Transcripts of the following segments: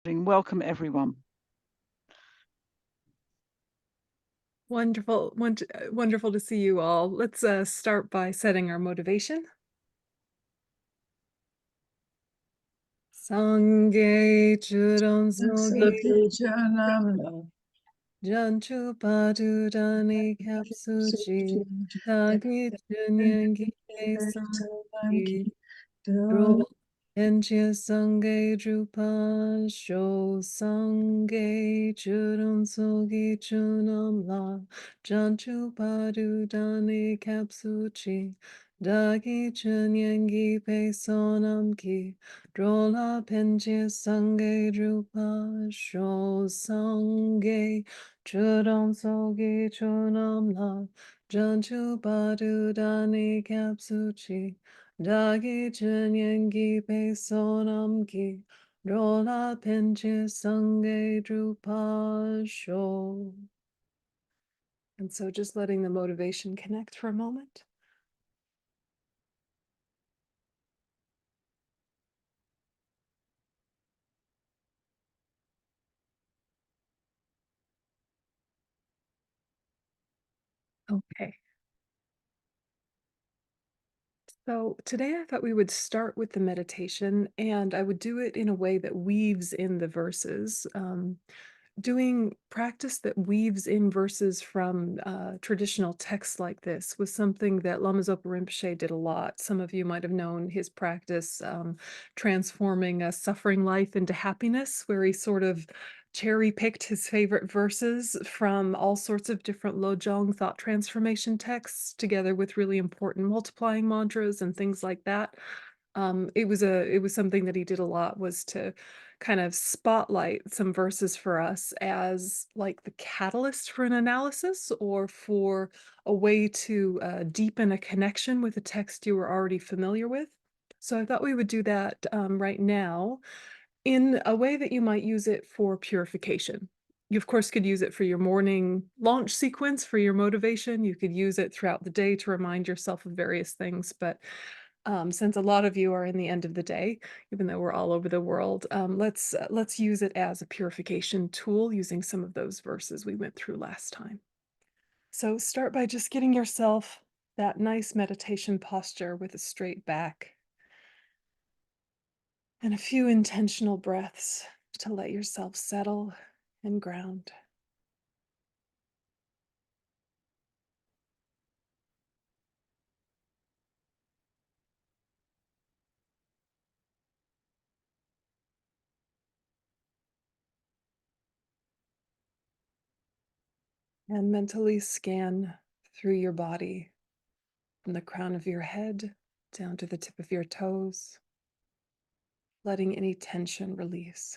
Welcome, everyone. Wonderful, wonderful to see you all. Let's start by setting our motivation. Sangye churon sogi janchu padudani kapsuchi tagi chunyangi sangi dro enchia sange drupa sho sange churun sogi chunam la janchu padudani kapsuchi dagi chunyangi pe sonam ki drola penchia sange drupa sho sange churun sogi chunam la janchu padudani kapsuchi Dagi chunyangi pe sonamki rola penche sange drupa sho. And so just letting the motivation connect for a moment. Okay. So today I thought we would start with the meditation, and I would do it in a way that weaves in the verses. Doing practice that weaves in verses from traditional texts like this was something that Lama Zopa Rinpoche did a lot. Some of you might have known his practice, transforming a suffering life into happiness, where he sort of cherry-picked his favorite verses from all sorts of different Lojong thought transformation texts, together with really important multiplying mantras and things like that. It was something that he did a lot, was to kind of spotlight some verses for us as like the catalyst for an analysis, or for a way to deepen a connection with a text you were already familiar with. So I thought we would do that right now in a way that you might use it for purification. You, of course, could use it for your morning launch sequence for your motivation. You could use it throughout the day to remind yourself of various things. But since a lot of you are in the end of the day, even though we're all over the world, let's use it as a purification tool using some of those verses we went through last time. So start by just getting yourself that nice meditation posture with a straight back and a few intentional breaths to let yourself settle and ground. And mentally scan through your body from the crown of your head down to the tip of your toes, letting any tension release,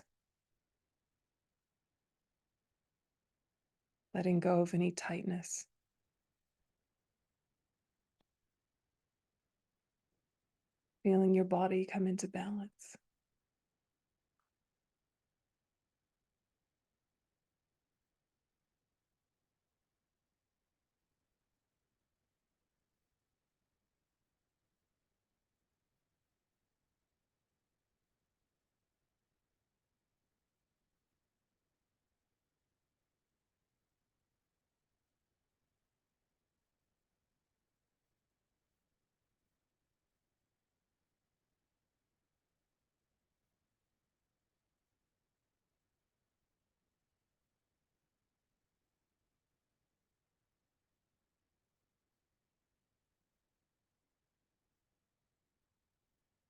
letting go of any tightness. Feeling your body come into balance.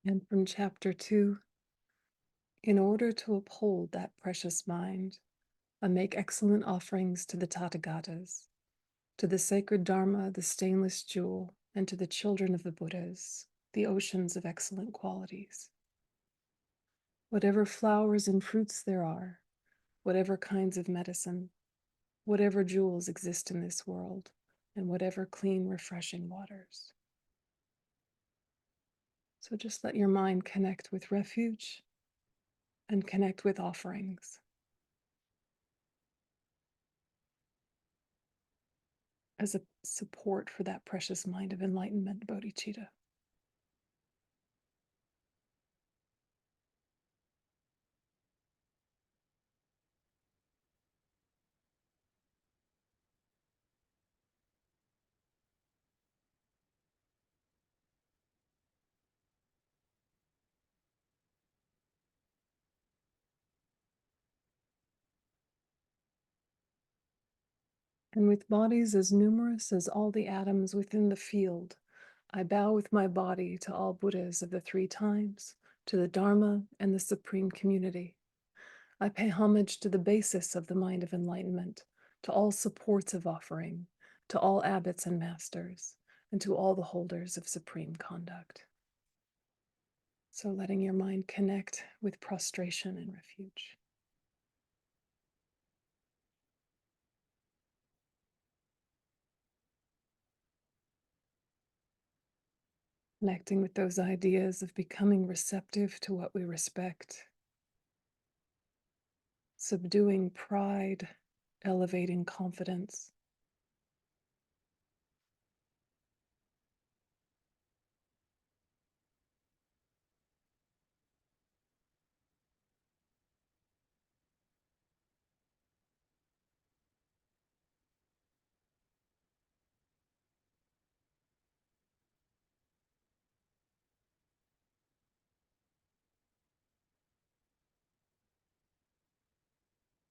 And from chapter 2, in order to uphold that precious mind, I make excellent offerings to the Tathagatas, to the sacred Dharma, the stainless jewel, and to the children of the Buddhas, the oceans of excellent qualities. Whatever flowers and fruits there are, whatever kinds of medicine, whatever jewels exist in this world, and whatever clean, refreshing waters. So just let your mind connect with refuge and connect with offerings as a support for that precious mind of enlightenment, bodhicitta. And with bodies as numerous as all the atoms within the field, I bow with my body to all Buddhas of the three times, to the Dharma and the Supreme Community. I pay homage to the basis of the mind of enlightenment, to all supports of offering, to all abbots and masters, and to all the holders of supreme conduct. So letting your mind connect with prostration and refuge. Connecting with those ideas of becoming receptive to what we respect, subduing pride, elevating confidence.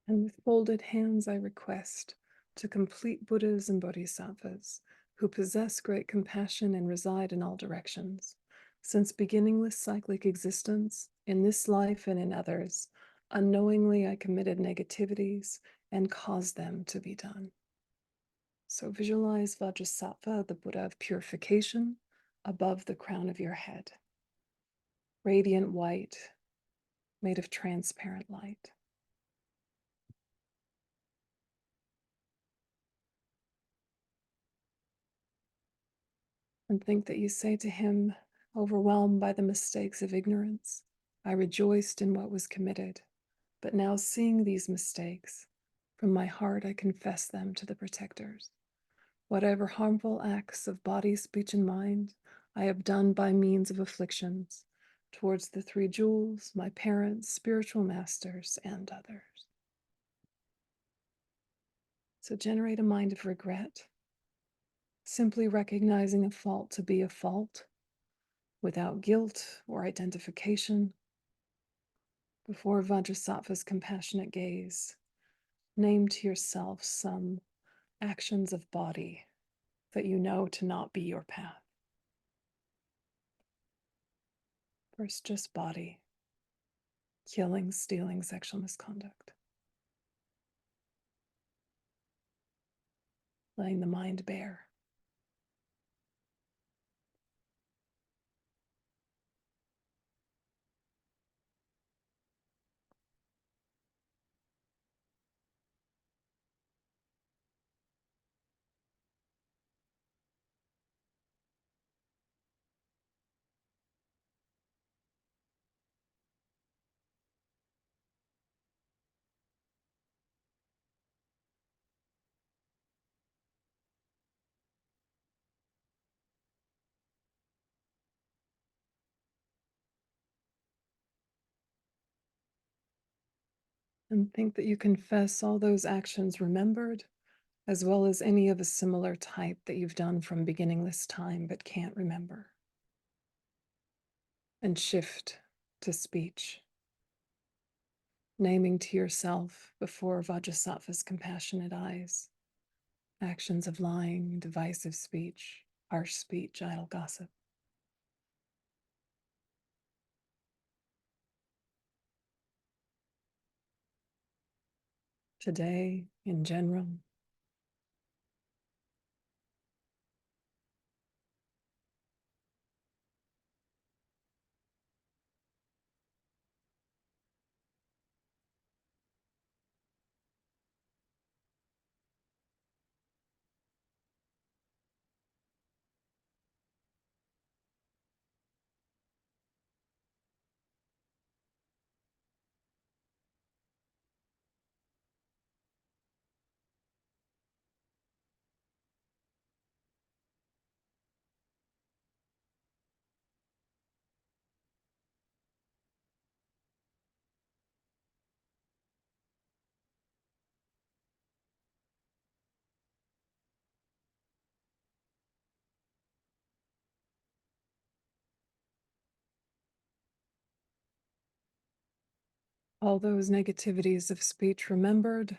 And with folded hands, I request to complete Buddhas and Bodhisattvas who possess great compassion and reside in all directions. Since beginningless cyclic existence, in this life and in others, unknowingly I committed negativities and caused them to be done. So visualize Vajrasattva, the Buddha of purification, above the crown of your head. Radiant white, made of transparent light. And think that you say to him, overwhelmed by the mistakes of ignorance, I rejoiced in what was committed, but now seeing these mistakes, from my heart I confess them to the protectors. Whatever harmful acts of body, speech, and mind I have done by means of afflictions, towards the three jewels, my parents, spiritual masters, and others. So generate a mind of regret, simply recognizing a fault to be a fault, without guilt or identification. Before Vajrasattva's compassionate gaze, name to yourself some actions of body that you know to not be your path. First, just body: killing, stealing, sexual misconduct. Letting the mind bare. And think that you confess all those actions remembered, as well as any of a similar type that you've done from beginningless time but can't remember. And shift to speech, naming to yourself before Vajrasattva's compassionate eyes actions of lying, divisive speech, harsh speech, idle gossip. Today, in general, all those negativities of speech remembered,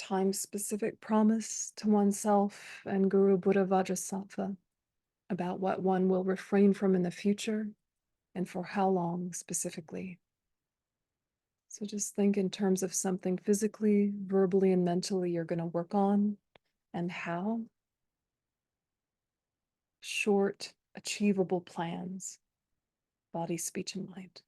time-specific promise to oneself and Guru Buddha Vajrasattva about what one will refrain from in the future and for how long specifically. So just think in terms of something physically, verbally, and mentally you're going to work on and how. Short, achievable plans, body, speech, and mind.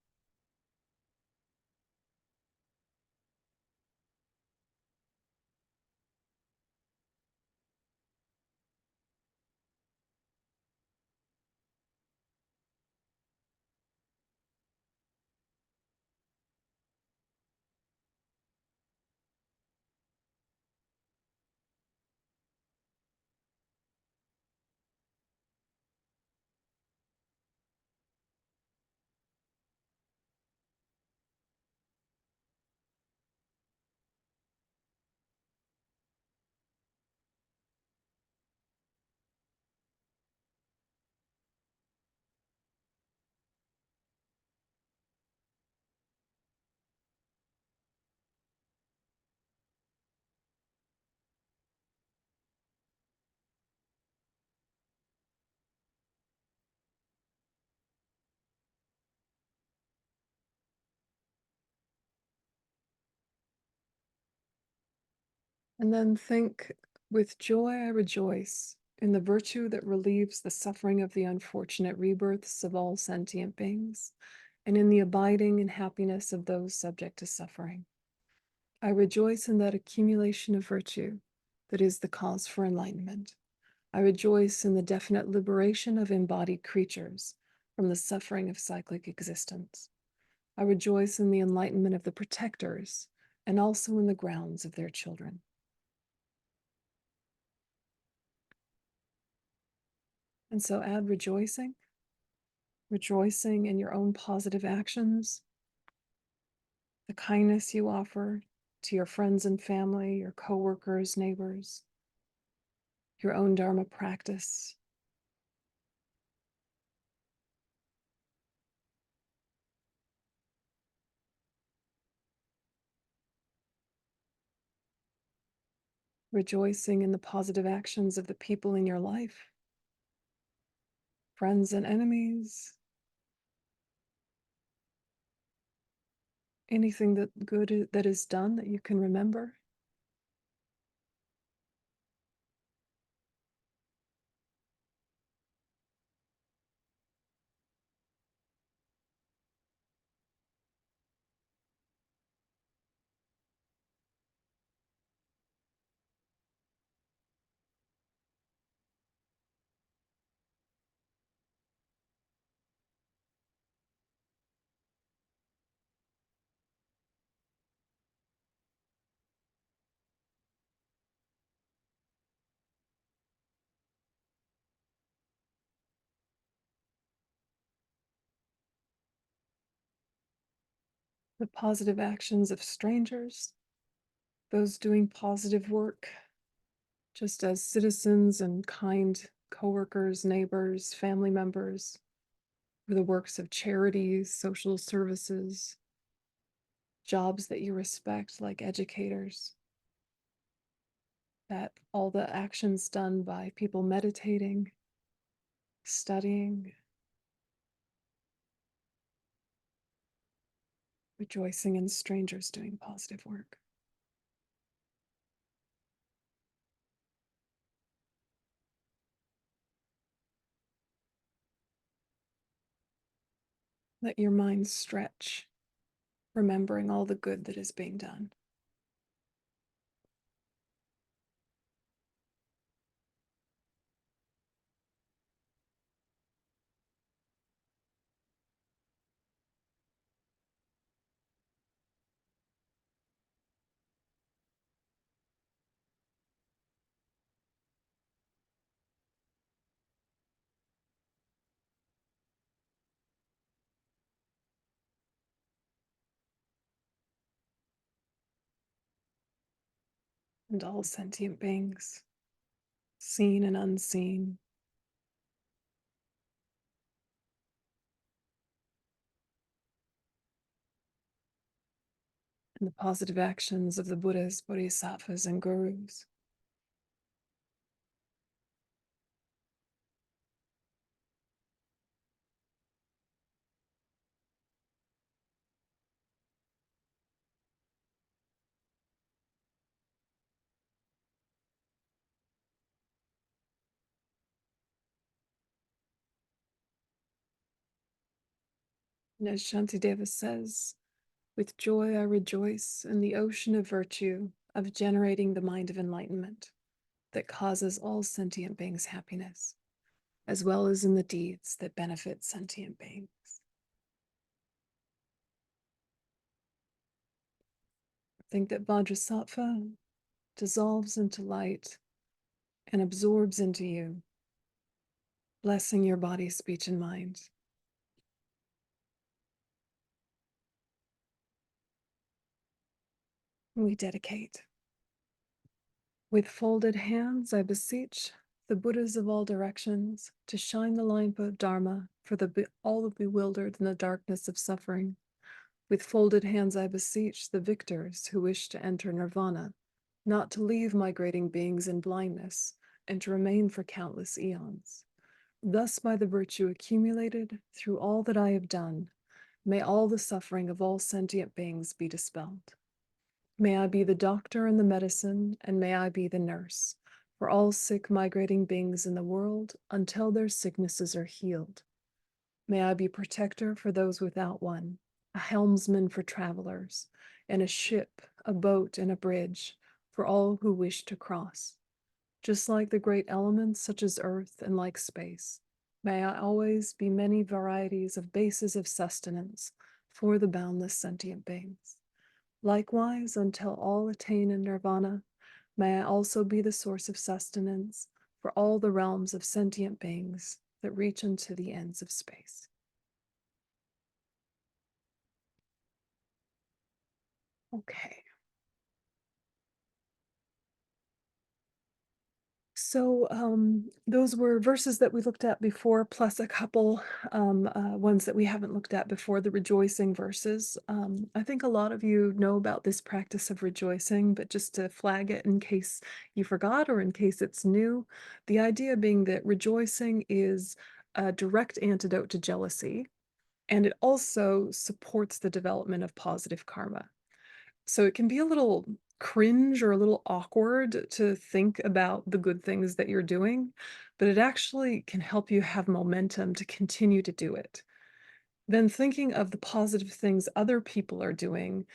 And then think, with joy I rejoice in the virtue that relieves the suffering of the unfortunate rebirths of all sentient beings, and in the abiding and happiness of those subject to suffering. I rejoice in that accumulation of virtue that is the cause for enlightenment. I rejoice in the definite liberation of embodied creatures from the suffering of cyclic existence. I rejoice in the enlightenment of the protectors and also in the grounds of their children. And so add rejoicing, rejoicing in your own positive actions, the kindness you offer to your friends and family, your coworkers, neighbors, your own Dharma practice. Rejoicing in the positive actions of the people in your life, friends and enemies, anything that good that is done that you can remember. The positive actions of strangers, those doing positive work, just as citizens and kind coworkers, neighbors, family members, or the works of charities, social services, jobs that you respect, like educators, that all the actions done by people meditating, studying, rejoicing in strangers doing positive work. Let your mind stretch, remembering all the good that is being done. And all sentient beings, seen and unseen, and the positive actions of the Buddhas, Bodhisattvas, and Gurus. And as Shantideva says, with joy I rejoice in the ocean of virtue of generating the mind of enlightenment that causes all sentient beings happiness, as well as in the deeds that benefit sentient beings. Think that Vajrasattva dissolves into light and absorbs into you, blessing your body, speech, and mind. We dedicate. With folded hands, I beseech the Buddhas of all directions to shine the lamp of Dharma for all the bewildered in the darkness of suffering. With folded hands, I beseech the victors who wish to enter nirvana, not to leave migrating beings in blindness and to remain for countless eons. Thus, by the virtue accumulated through all that I have done, may all the suffering of all sentient beings be dispelled. May I be the doctor and the medicine, and may I be the nurse for all sick migrating beings in the world until their sicknesses are healed. May I be protector for those without one, a helmsman for travelers, and a ship, a boat, and a bridge for all who wish to cross. Just like the great elements such as earth and like space, may I always be many varieties of bases of sustenance for the boundless sentient beings. Likewise, until all attain in nirvana, may I also be the source of sustenance for all the realms of sentient beings that reach into the ends of space. Okay. So those were verses that we looked at before, plus a couple ones that we haven't looked at before, the rejoicing verses. I think a lot of you know about this practice of rejoicing, but just to flag it in case you forgot or in case it's new, the idea being that rejoicing is a direct antidote to jealousy, and it also supports the development of positive karma. So it can be a little cringe or a little awkward to think about the good things that you're doing, but it actually can help you have momentum to continue to do it. Then thinking of the positive things other people are doing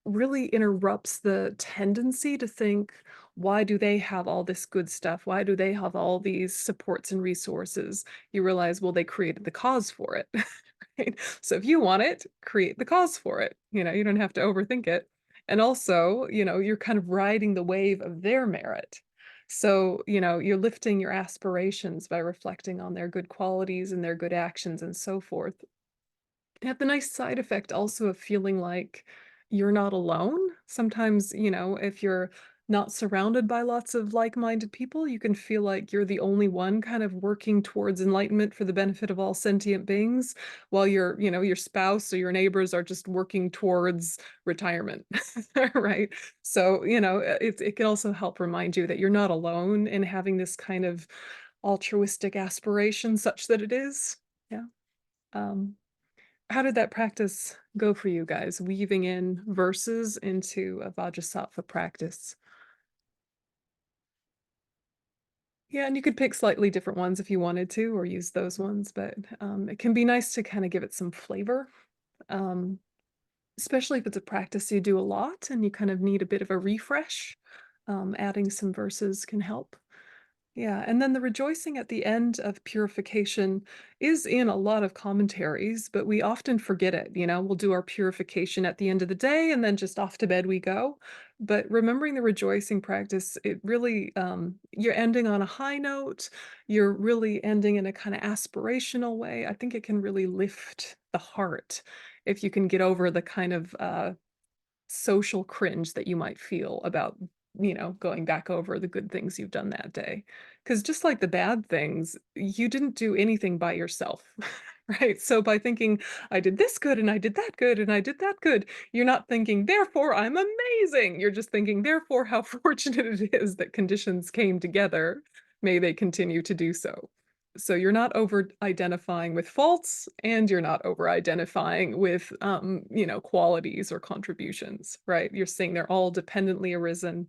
really interrupts the tendency to think, why do they have all this good stuff? Why do they have all these supports and resources? You realize, well, they created the cause for it. Right? So if you want it, create the cause for it. You don't have to overthink it. And also, you're kind of riding the wave of their merit. So, you're lifting your aspirations by reflecting on their good qualities and their good actions and so forth. Have the nice side effect also of feeling like you're not alone. Sometimes, if you're not surrounded by lots of like-minded people, you can feel like you're the only one kind of working towards enlightenment for the benefit of all sentient beings, while your spouse or your neighbors are just working towards retirement, right? So, it can also help remind you that you're not alone in having this kind of altruistic aspiration such that it is. Yeah. Um, how did that practice go for you guys, weaving in verses into a Vajrasattva practice? Yeah, and you could pick slightly different ones if you wanted to, or use those ones, but it can be nice to kind of give it some flavor, um, especially if it's a practice you do a lot and you kind of need a bit of a refresh. Adding some verses can help. Yeah, and then the rejoicing at the end of purification is in a lot of commentaries, but we often forget it. We'll do our purification at the end of the day and then just off to bed we go. But remembering the rejoicing practice, it really, you're ending on a high note, you're really ending in a kind of aspirational way. I think it can really lift the heart if you can get over the kind of social cringe that you might feel about, going back over the good things you've done that day. Because just like the bad things, you didn't do anything by yourself, right? So by thinking, I did this good and I did that good and I did that good, you're not thinking, therefore I'm amazing. You're just thinking, therefore, how fortunate it is that conditions came together. May they continue to do so. So you're not over identifying with faults and you're not over identifying with, qualities or contributions, right? You're seeing they're all dependently arisen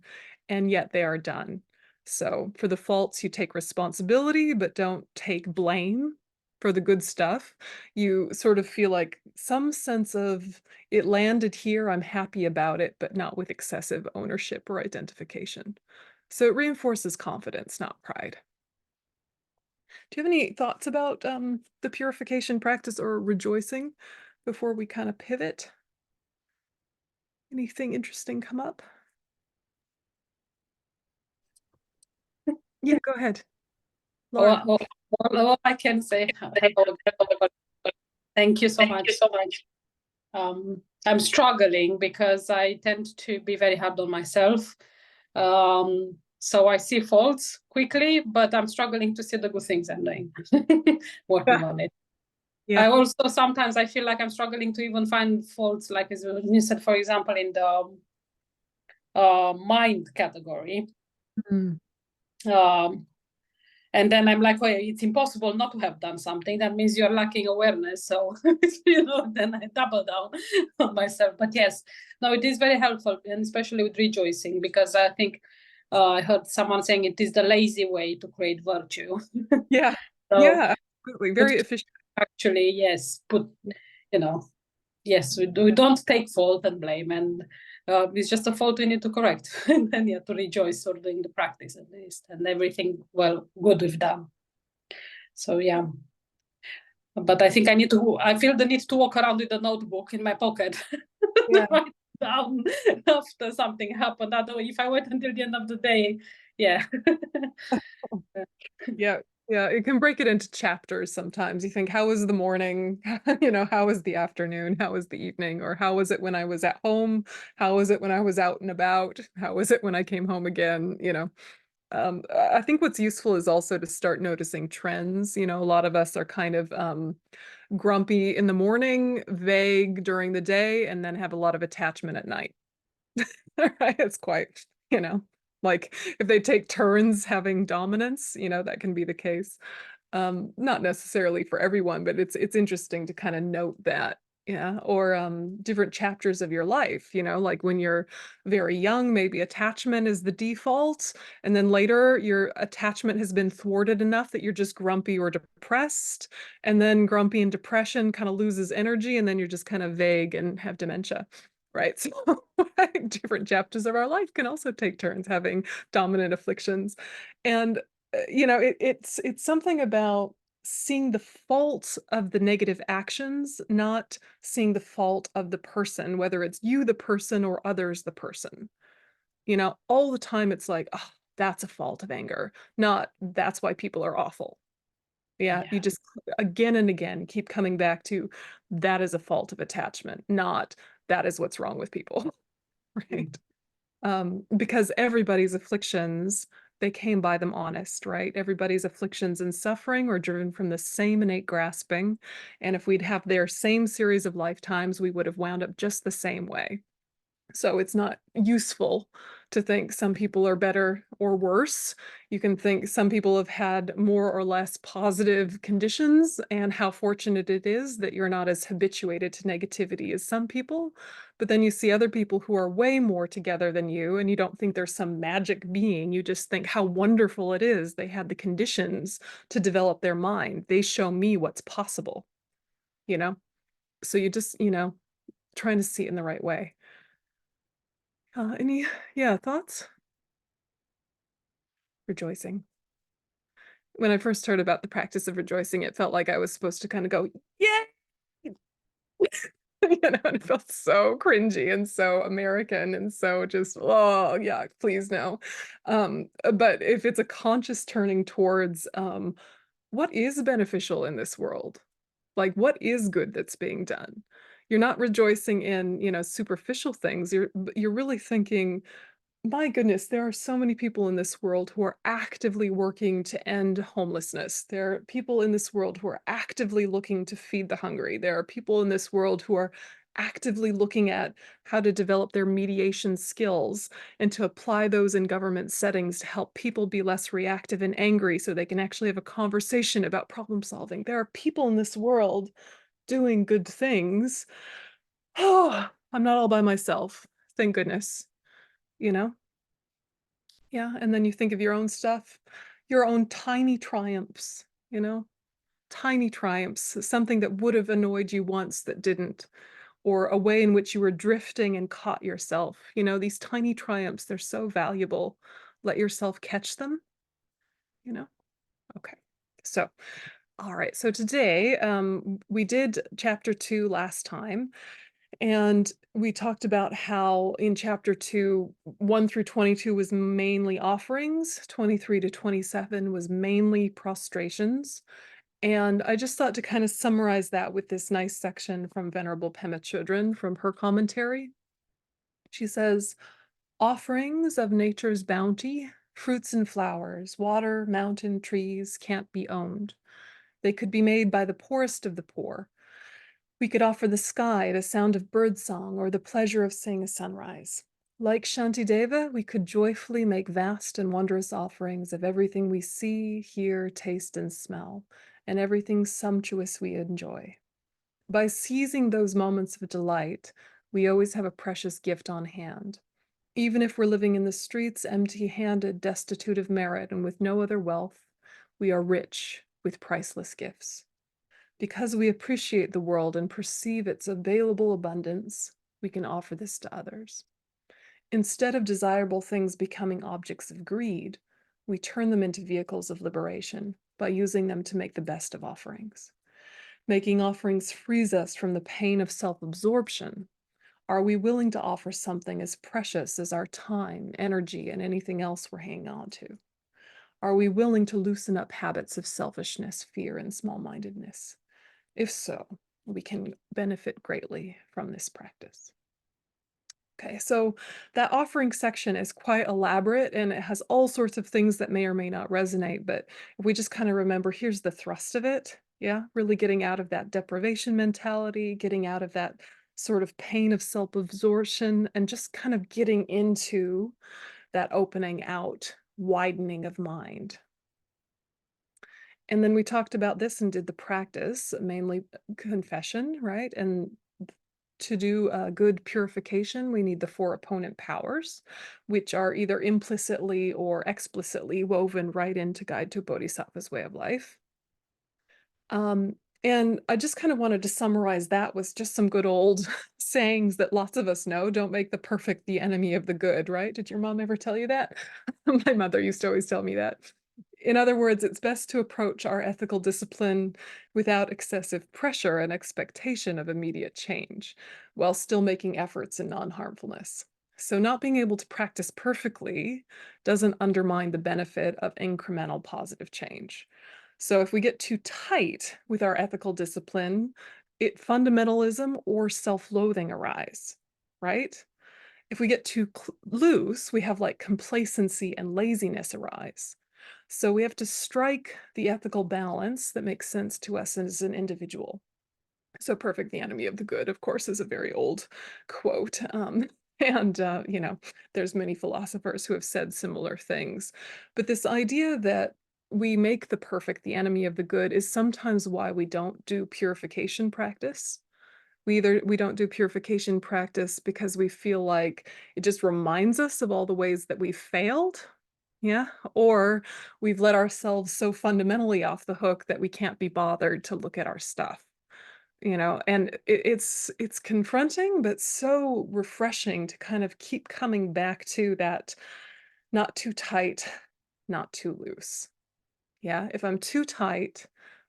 and yet they are done. So for the faults, you take responsibility, but don't take blame for the good stuff. You sort of feel like some sense of it landed here, I'm happy about it, but not with excessive ownership or identification. So it reinforces confidence, not pride. Do you have any thoughts about the purification practice or rejoicing before we kind of pivot? Anything interesting come up? Yeah, go ahead, Laura. All I can say, hello, thank you so Thank you much. so much. I'm struggling because I tend to be very hard on myself. So I see faults quickly, but I'm struggling to see the good things I'm doing, working Yeah, on it. I yeah. also sometimes I feel like I'm struggling to even find faults, like as you said, for example, in the mind category. Mm. Um, and then I'm like, well, it's impossible not to have done something. That means you're lacking awareness. So, then I double down on myself. But yes, no, it is very helpful, and especially with rejoicing, because I think I heard someone saying it is the lazy way to create virtue. Yeah, So, yeah, absolutely. but Very efficient. actually, yes, you know, yes, we don't take fault and blame, and it's just a fault we need to correct, and then you have to rejoice for doing the practice at least, and everything well good we've done. So yeah, but I think I feel the need to walk around with a notebook in my pocket to Yeah. write down after something happened. Otherwise, if I wait until the end of the day, yeah. Yeah, yeah, it can break it into chapters sometimes. You think, how was the morning? How was the afternoon? How was the evening? Or how was it when I was at home? How was it when I was out and about? How was it when I came home again? I think what's useful is also to start noticing trends. A lot of us are kind of grumpy in the morning, vague during the day, and then have a lot of attachment at night. Right? It's quite, like if they take turns having dominance, that can be the case. Not necessarily for everyone, but it's interesting to kind of note that. Yeah, or different chapters of your life, like when you're very young, maybe attachment is the default, and then later your attachment has been thwarted enough that you're just grumpy or depressed, and then grumpy and depression kind of loses energy, and then you're just kind of vague and have dementia. Right. So different chapters of our life can also take turns having dominant afflictions. And it's something about seeing the fault of the negative actions, not seeing the fault of the person, whether it's you, the person, or others, the person. All the time it's like, oh, that's a fault of anger, not that's why people are awful. Yeah, you Yeah. just again and again keep coming back to that is a fault of attachment, not that is what's wrong with people, right? Because everybody's afflictions, they came by them honest, right? Everybody's afflictions and suffering are driven from the same innate grasping. And if we'd have their same series of lifetimes, we would have wound up just the same way. So it's not useful to think some people are better or worse. You can think some people have had more or less positive conditions and how fortunate it is that you're not as habituated to negativity as some people. But then you see other people who are way more together than you, and you don't think there's some magic being. You just think how wonderful it is. They had the conditions to develop their mind. They show me what's possible, you know? So you just, trying to see it in the right way. Yeah, thoughts? Rejoicing. When I first heard about the practice of rejoicing, it felt like I was supposed to kind of go, yeah, and it felt so cringy and so American and so just, oh, yeah, please no. But if it's a conscious turning towards what is beneficial in this world, like what is good that's being done, you're not rejoicing in, superficial things. You're really thinking, My goodness, there are so many people in this world who are actively working to end homelessness. There are people in this world who are actively looking to feed the hungry. There are people in this world who are actively looking at how to develop their mediation skills and to apply those in government settings to help people be less reactive and angry so they can actually have a conversation about problem solving. There are people in this world doing good things. Oh, I'm not all by myself. Thank goodness, you know? Yeah, and then you think of your own stuff, your own tiny triumphs, you know? Tiny triumphs, something that would have annoyed you once that didn't, or a way in which you were drifting and caught yourself. You know, these tiny triumphs, they're so valuable. Let yourself catch them, you know? Okay. So, all right. So today, we did chapter 2 last time. And we talked about how in chapter 2, 1 through 22 was mainly offerings, 23 to 27 was mainly prostrations. And I just thought to kind of summarize that with this nice section from Venerable Pema Chodron from her commentary. She says, offerings of nature's bounty, fruits and flowers, water, mountain, trees can't be owned. They could be made by the poorest of the poor. We could offer the sky the sound of birdsong or the pleasure of seeing a sunrise. Like Shantideva, we could joyfully make vast and wondrous offerings of everything we see, hear, taste, and smell, and everything sumptuous we enjoy. By seizing those moments of delight, we always have a precious gift on hand. Even if we're living in the streets empty-handed, destitute of merit, and with no other wealth, we are rich with priceless gifts. Because we appreciate the world and perceive its available abundance, we can offer this to others. Instead of desirable things becoming objects of greed, we turn them into vehicles of liberation by using them to make the best of offerings. Making offerings frees us from the pain of self-absorption. Are we willing to offer something as precious as our time, energy, and anything else we're hanging on to? Are we willing to loosen up habits of selfishness, fear, and small-mindedness? If so, we can benefit greatly from this practice. Okay, so that offering section is quite elaborate and it has all sorts of things that may or may not resonate. But if we just kind of remember, here's the thrust of it. Yeah, really getting out of that deprivation mentality, getting out of that sort of pain of self absorption, and just kind of getting into that opening out, widening of mind. And then we talked about this and did the practice, mainly confession, right? And to do good purification, we need the four opponent powers, which are either implicitly or explicitly woven right into Guide to a Bodhisattva's Way of Life. And I just kind of wanted to summarize that with just some good old sayings that lots of us know. Don't make the perfect the enemy of the good, right? Did your mom ever tell you that? My mother used to always tell me that. In other words, it's best to approach our ethical discipline without excessive pressure and expectation of immediate change, while still making efforts in non-harmfulness. So not being able to practice perfectly doesn't undermine the benefit of incremental positive change. So if we get too tight with our ethical discipline, fundamentalism or self-loathing arise, right? If we get too loose, we have like complacency and laziness arise. So we have to strike the ethical balance that makes sense to us as an individual. So perfect the enemy of the good, of course, is a very old quote. And, there's many philosophers who have said similar things. But this idea that we make the perfect the enemy of the good is sometimes why we don't do purification practice. We don't do purification practice because we feel like it just reminds us of all the ways that we've failed. Yeah. Or we've let ourselves so fundamentally off the hook that we can't be bothered to look at our stuff. And it's confronting, but so refreshing to kind of keep coming back to that not too tight, not too loose. Yeah, if I'm too tight,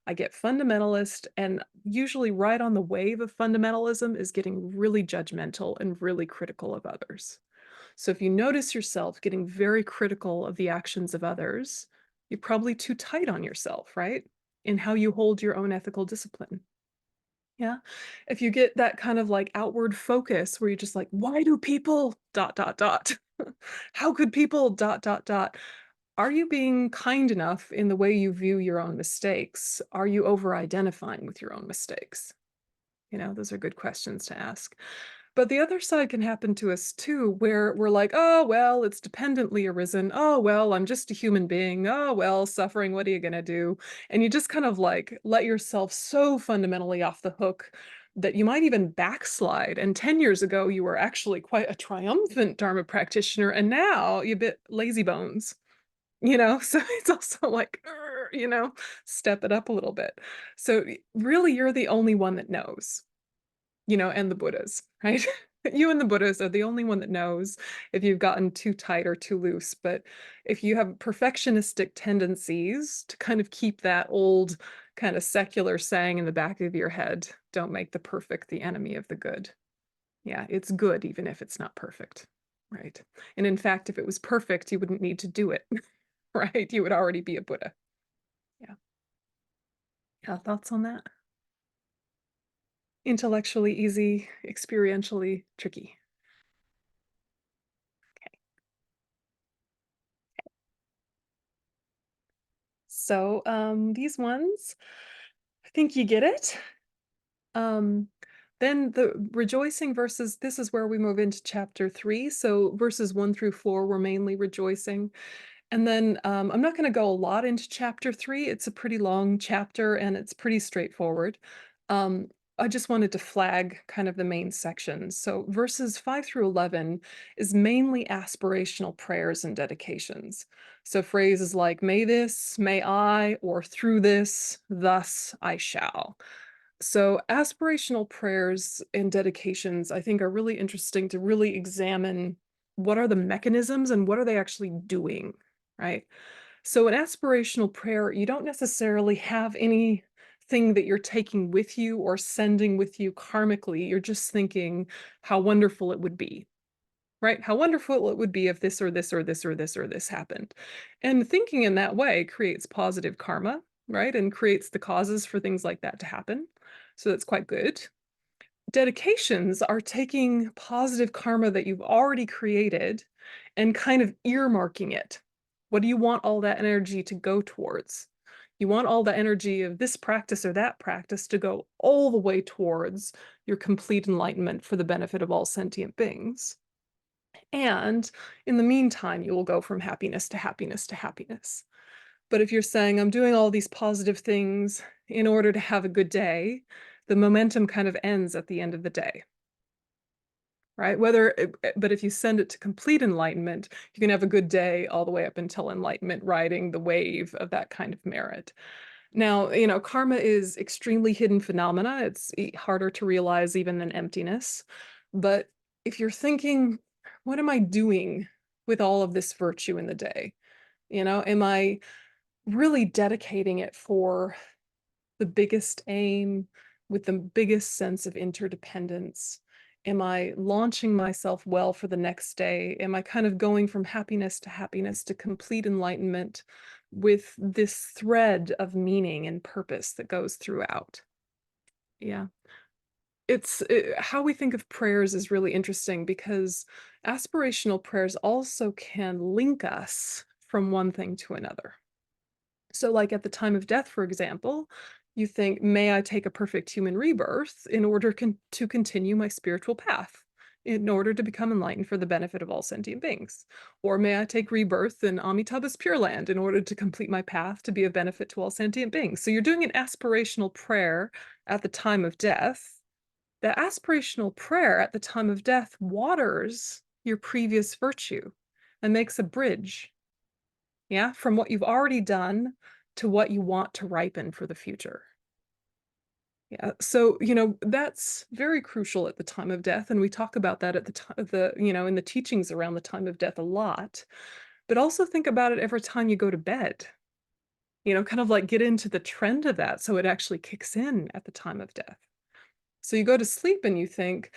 I get fundamentalist, and usually right on the wave of fundamentalism is getting really judgmental and really critical of others. So if you notice yourself getting very critical of the actions of others, you're probably too tight on yourself, right? In how you hold your own ethical discipline. Yeah. If you get that kind of like outward focus where you're just like, why do people dot dot dot? How could people dot, dot, dot? Are you being kind enough in the way you view your own mistakes? Are you over-identifying with your own mistakes? Those are good questions to ask. But the other side can happen to us too, where we're like, oh, well, it's dependently arisen. Oh, well, I'm just a human being. Oh, well, suffering, what are you going to do? And you just kind of like let yourself so fundamentally off the hook that you might even backslide. And 10 years ago, you were actually quite a triumphant Dharma practitioner. And now you're a bit lazy bones, So it's also like, step it up a little bit. So really, you're the only one that knows, and the Buddhas, right? You and the Buddhas are the only one that knows if you've gotten too tight or too loose. But if you have perfectionistic tendencies to kind of keep that old kind of secular saying in the back of your head, don't make the perfect the enemy of the good. Yeah, it's good even if it's not perfect, right? And in fact, if it was perfect, you wouldn't need to do it, right? You would already be a Buddha. Yeah. Yeah, thoughts on that? Intellectually easy, experientially tricky. So these ones, I think you get it. Then the rejoicing verses, this is where we move into chapter 3. So verses 1 through 4 were mainly rejoicing. And then I'm not going to go a lot into chapter 3. It's a pretty long chapter and it's pretty straightforward. Um, I just wanted to flag kind of the main sections. So verses 5 through 11 is mainly aspirational prayers and dedications. So phrases like, may this, may I, or through this, thus I shall. So aspirational prayers and dedications, I think, are really interesting to really examine what are the mechanisms and what are they actually doing, right? So an aspirational prayer, you don't necessarily have anything that you're taking with you or sending with you karmically. You're just thinking how wonderful it would be, right? How wonderful it would be if this or this or this or this or this happened. And thinking in that way creates positive karma, right? And creates the causes for things like that to happen. So that's quite good. Dedications are taking positive karma that you've already created and kind of earmarking it. What do you want all that energy to go towards? You want all the energy of this practice or that practice to go all the way towards your complete enlightenment for the benefit of all sentient beings. And in the meantime, you will go from happiness to happiness to happiness. But if you're saying, I'm doing all these positive things in order to have a good day, the momentum kind of ends at the end of the day, right? But if you send it to complete enlightenment, you can have a good day all the way up until enlightenment, riding the wave of that kind of merit. Now, karma is extremely hidden phenomena. It's harder to realize even than emptiness. But if you're thinking, what am I doing with all of this virtue in the day? Am I really dedicating it for the biggest aim with the biggest sense of interdependence? Am I launching myself well for the next day? Am I kind of going from happiness to complete enlightenment with this thread of meaning and purpose that goes throughout? Yeah. How we think of prayers is really interesting because aspirational prayers also can link us from one thing to another. So like at the time of death, for example, you think, may I take a perfect human rebirth in order to continue my spiritual path, in order to become enlightened for the benefit of all sentient beings? Or may I take rebirth in Amitabha's Pure Land in order to complete my path to be of benefit to all sentient beings? So you're doing an aspirational prayer at the time of death. The aspirational prayer at the time of death waters your previous virtue and makes a bridge, yeah, from what you've already done to what you want to ripen for the future. Yeah, so that's very crucial at the time of death, and we talk about that at the time of in the teachings around the time of death a lot. But also think about it every time you go to bed. Kind of like get into the trend of that so it actually kicks in at the time of death. So you go to sleep and you think,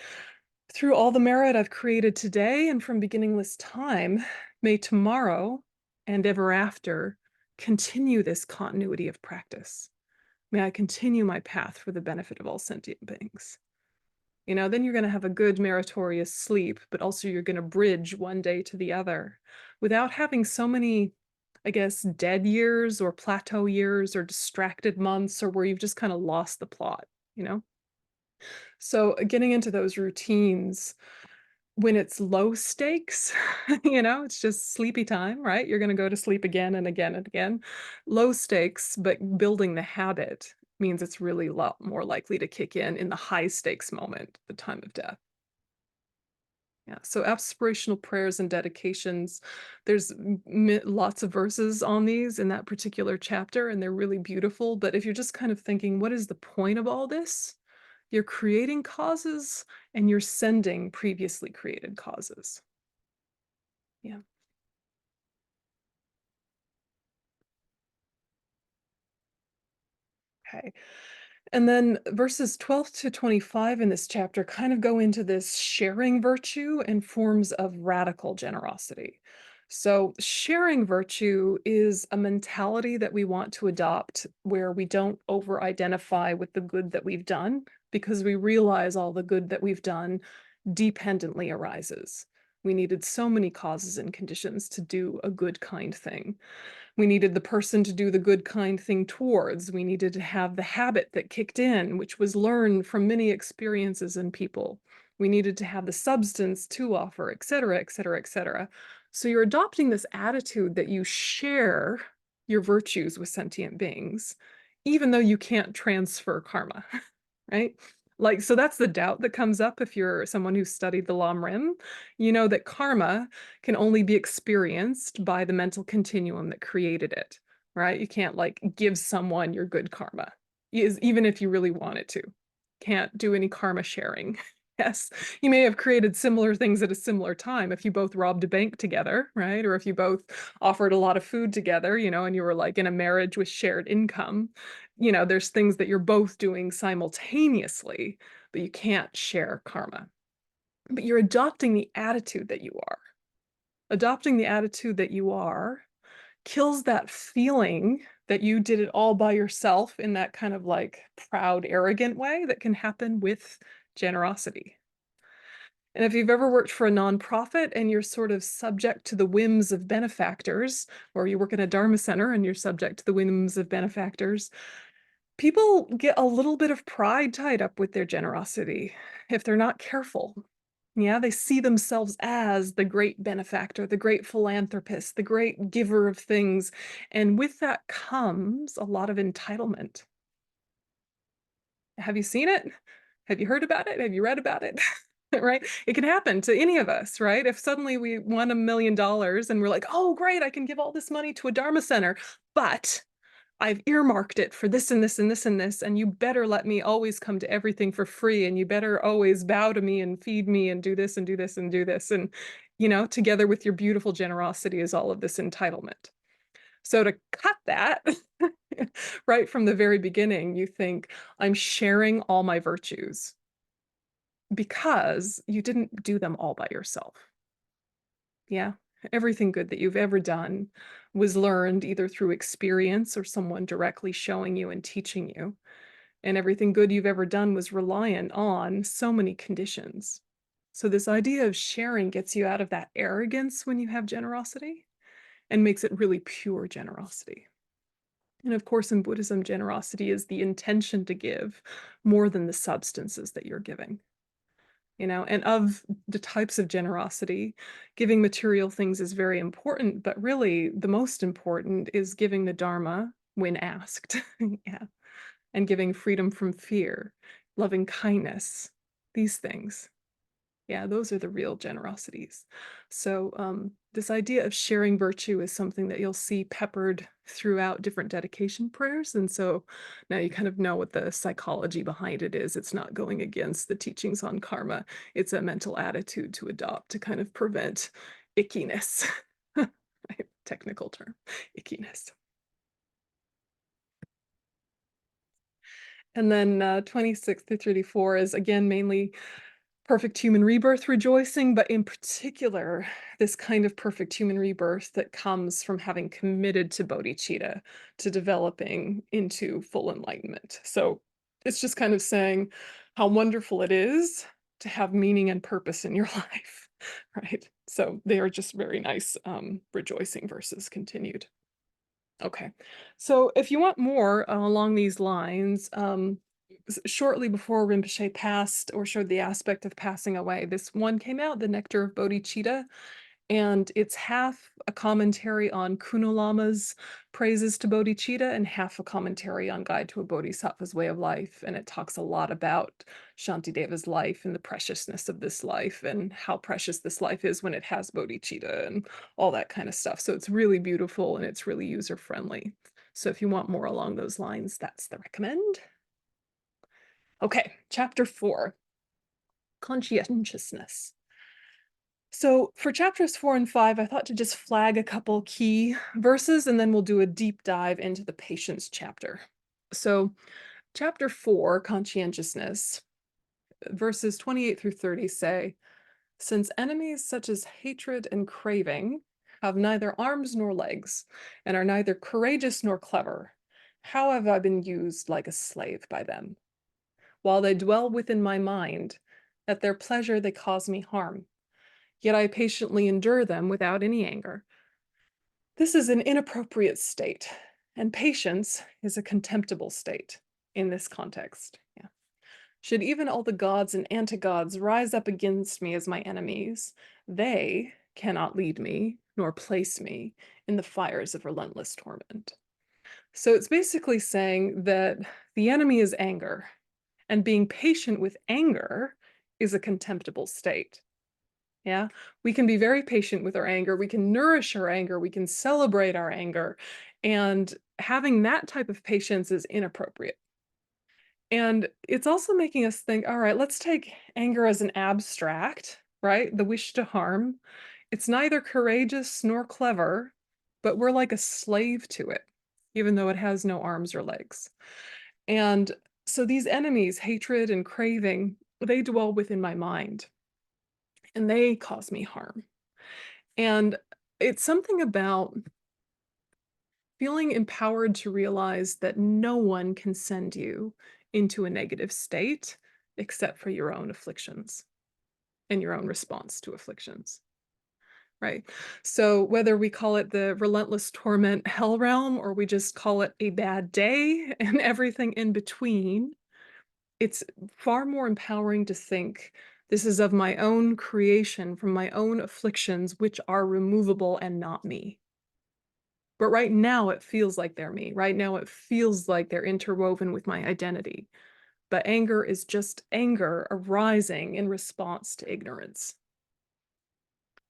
through all the merit I've created today and from beginningless time, may tomorrow and ever after continue this continuity of practice. May I continue my path for the benefit of all sentient beings. Then you're going to have a good meritorious sleep, but also you're going to bridge one day to the other without having so many, I guess, dead years or plateau years or distracted months or where you've just kind of lost the plot, you know? So getting into those routines when it's low stakes, it's just sleepy time, right? You're going to go to sleep again and again and again. Low stakes, but building the habit means it's really a lot more likely to kick in the high stakes moment, the time of death. Yeah. So aspirational prayers and dedications, there's lots of verses on these in that particular chapter, and they're really beautiful. But if you're just kind of thinking, what is the point of all this? You're creating causes and you're sending previously created causes. Yeah. Okay. And then verses 12 to 25 in this chapter kind of go into this sharing virtue and forms of radical generosity. So, sharing virtue is a mentality that we want to adopt where we don't over identify with the good that we've done because we realize all the good that we've done dependently arises. We needed so many causes and conditions to do a good, kind thing. We needed the person to do the good, kind thing towards. We needed to have the habit that kicked in, which was learned from many experiences and people. We needed to have the substance to offer, et cetera, et cetera, et cetera. So you're adopting this attitude that you share your virtues with sentient beings, even though you can't transfer karma, right? Like, so that's the doubt that comes up if you're someone who's studied the Lam Rim. You know that karma can only be experienced by the mental continuum that created it, right? You can't like give someone your good karma, even if you really wanted to. Can't do any karma sharing. Yes, you may have created similar things at a similar time if you both robbed a bank together, right? Or if you both offered a lot of food together, and you were like in a marriage with shared income. There's things that you're both doing simultaneously, but you can't share karma. But you're adopting the attitude that you are. Adopting the attitude that you are kills that feeling that you did it all by yourself in that kind of like proud, arrogant way that can happen with generosity. And if you've ever worked for a nonprofit and you're sort of subject to the whims of benefactors, or you work in a Dharma center and you're subject to the whims of benefactors, people get a little bit of pride tied up with their generosity if they're not careful. Yeah, they see themselves as the great benefactor, the great philanthropist, the great giver of things. And with that comes a lot of entitlement. Have you seen it? Have you heard about it? Have you read about it? Right? It can happen to any of us, right? If suddenly we won $1 million and we're like, oh, great, I can give all this money to a Dharma center, but I've earmarked it for this and this and this and this, and you better let me always come to everything for free, and you better always bow to me and feed me and do this and do this and do this. And, together with your beautiful generosity is all of this entitlement. So to cut that right from the very beginning, you think, I'm sharing all my virtues because you didn't do them all by yourself. Yeah. Everything good that you've ever done was learned either through experience or someone directly showing you and teaching you. And everything good you've ever done was reliant on so many conditions. So this idea of sharing gets you out of that arrogance when you have generosity and makes it really pure generosity. And of course, in Buddhism, generosity is the intention to give more than the substances that you're giving. And of the types of generosity, giving material things is very important, but really the most important is giving the Dharma when asked. Yeah. And giving freedom from fear, loving kindness, these things. Yeah, those are the real generosities. So this idea of sharing virtue is something that you'll see peppered throughout different dedication prayers. And so now you kind of know what the psychology behind it is. It's not going against the teachings on karma. It's a mental attitude to adopt to kind of prevent ickiness. Right? Technical term, ickiness. And then 26 through 34 is again mainly perfect human rebirth rejoicing, but in particular, this kind of perfect human rebirth that comes from having committed to bodhicitta, to developing into full enlightenment. So it's just kind of saying how wonderful it is to have meaning and purpose in your life, right? So they are just very nice, rejoicing verses continued. Okay, so if you want more along these lines, shortly before Rinpoche passed or showed the aspect of passing away, this one came out, The Nectar of Bodhicitta, and it's half a commentary on Kuno Lama's praises to bodhicitta and half a commentary on Guide to a Bodhisattva's Way of Life. And it talks a lot about Shantideva's life and the preciousness of this life and how precious this life is when it has bodhicitta and all that kind of stuff. So it's really beautiful and it's really user-friendly. So if you want more along those lines, that's the recommend. Okay, chapter 4, conscientiousness. So for chapters 4 and 5, I thought to just flag a couple key verses and then we'll do a deep dive into the patience chapter. So chapter 4, conscientiousness, verses 28 through 30 say, since enemies such as hatred and craving have neither arms nor legs and are neither courageous nor clever, how have I been used like a slave by them? While they dwell within my mind, at their pleasure they cause me harm. Yet I patiently endure them without any anger. This is an inappropriate state, and patience is a contemptible state in this context. Yeah. Should even all the gods and antigods rise up against me as my enemies, they cannot lead me nor place me in the fires of relentless torment. So it's basically saying that the enemy is anger, and being patient with anger is a contemptible state. Yeah, we can be very patient with our anger. We can nourish our anger. We can celebrate our anger. And having that type of patience is inappropriate. And it's also making us think, all right, let's take anger as an abstract, right? The wish to harm. It's neither courageous nor clever, but we're like a slave to it, even though it has no arms or legs. And so these enemies, hatred and craving, they dwell within my mind and they cause me harm. And it's something about feeling empowered to realize that no one can send you into a negative state except for your own afflictions and your own response to afflictions. Right. So whether we call it the relentless torment hell realm or we just call it a bad day and everything in between, it's far more empowering to think this is of my own creation from my own afflictions, which are removable and not me. But right now it feels like they're me. Right now it feels like they're interwoven with my identity. But anger is just anger arising in response to ignorance.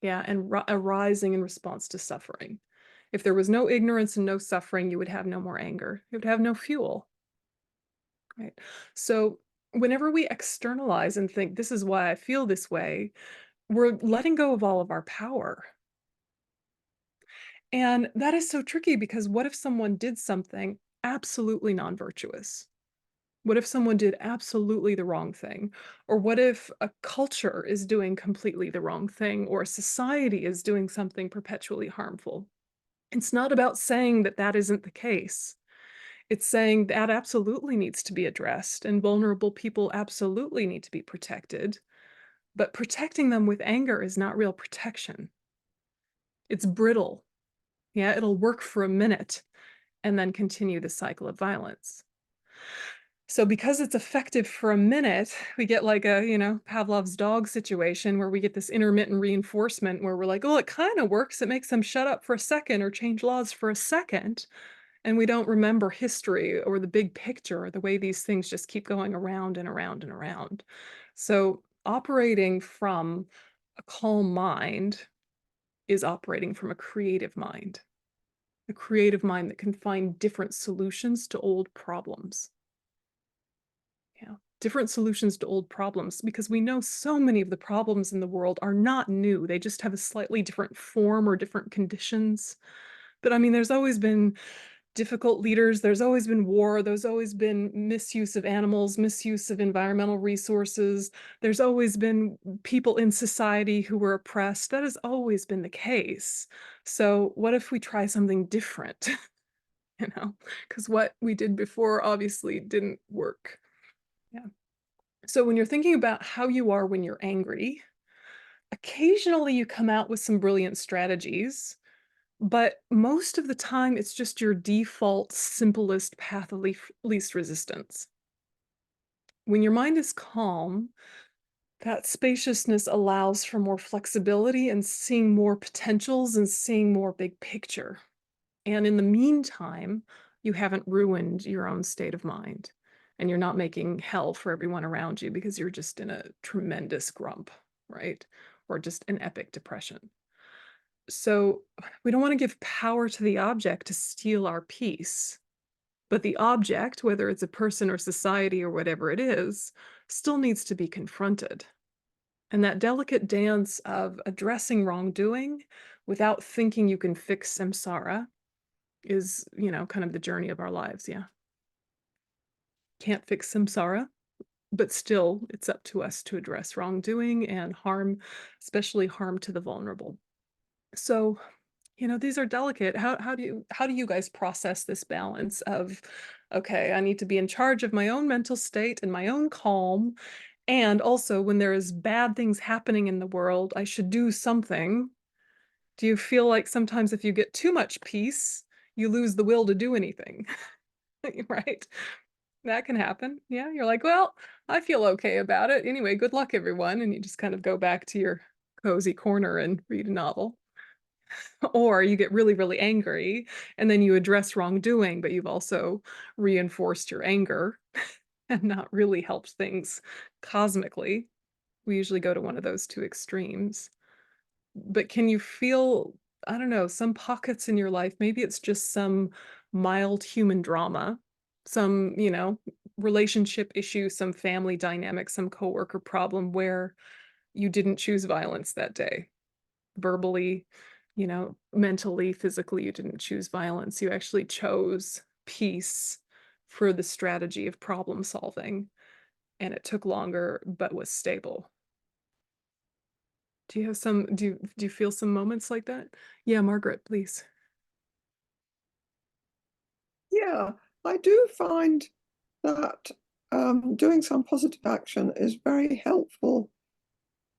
Yeah, and arising in response to suffering. If there was no ignorance and no suffering, you would have no more anger. You would have no fuel. Right. So whenever we externalize and think, this is why I feel this way, we're letting go of all of our power. And that is so tricky because what if someone did something absolutely non-virtuous? What if someone did absolutely the wrong thing? Or what if a culture is doing completely the wrong thing, or a society is doing something perpetually harmful? It's not about saying that that isn't the case. It's saying that absolutely needs to be addressed, and vulnerable people absolutely need to be protected. But protecting them with anger is not real protection. It's brittle. Yeah, it'll work for a minute and then continue the cycle of violence. So because it's effective for a minute, we get like a, Pavlov's dog situation where we get this intermittent reinforcement where we're like, oh, it kind of works. It makes them shut up for a second or change laws for a second. And we don't remember history or the big picture or the way these things just keep going around and around and around. So operating from a calm mind is operating from a creative mind that can find different solutions to old problems. Yeah, different solutions to old problems, because we know so many of the problems in the world are not new. They just have a slightly different form or different conditions. But I mean, there's always been difficult leaders, there's always been war, there's always been misuse of animals, misuse of environmental resources, there's always been people in society who were oppressed. That has always been the case. So what if we try something different? Because what we did before obviously didn't work. Yeah. So when you're thinking about how you are when you're angry, occasionally you come out with some brilliant strategies, but most of the time it's just your default, simplest path of least resistance. When your mind is calm, that spaciousness allows for more flexibility and seeing more potentials and seeing more big picture. And in the meantime, you haven't ruined your own state of mind. And you're not making hell for everyone around you because you're just in a tremendous grump, right? Or just an epic depression. So we don't want to give power to the object to steal our peace. But the object, whether it's a person or society or whatever it is, still needs to be confronted. And that delicate dance of addressing wrongdoing without thinking you can fix samsara is, kind of the journey of our lives. Yeah. Can't fix samsara, but still, it's up to us to address wrongdoing and harm, especially harm to the vulnerable. So, these are delicate. How do you guys process this balance of, okay, I need to be in charge of my own mental state and my own calm, and also when there is bad things happening in the world, I should do something. Do you feel like sometimes if you get too much peace, you lose the will to do anything? Right? That can happen. Yeah, you're like, "Well, I feel okay about it. Anyway, good luck, everyone," and you just kind of go back to your cozy corner and read a novel. Or you get really, really angry, and then you address wrongdoing, but you've also reinforced your anger and not really helped things cosmically. We usually go to one of those 2 extremes. But can you feel, I don't know, some pockets in your life, maybe it's just some mild human drama, some, relationship issue, some family dynamic, some coworker problem where you didn't choose violence that day. Verbally, mentally, physically, you didn't choose violence. You actually chose peace for the strategy of problem solving, and it took longer but was stable. Do you feel some moments like that? Yeah, Margaret, please. Yeah, I do find that doing some positive action is very helpful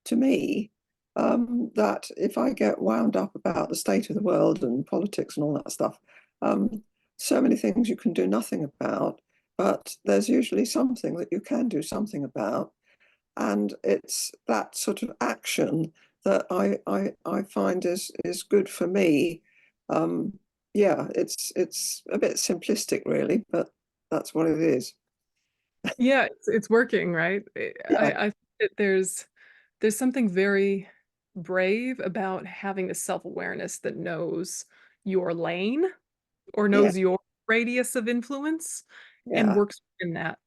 to me. That if I get wound up about the state of the world and politics and all that stuff, so many things you can do nothing about, but there's usually something that you can do something about. And it's that sort of action that I find is good for me. Um, yeah, it's a bit simplistic, really, but that's what it is. Yeah, it's working, right? Yeah, I think that there's something very brave about having a self-awareness that knows your lane or yeah, knows your radius of influence and yeah. works in that,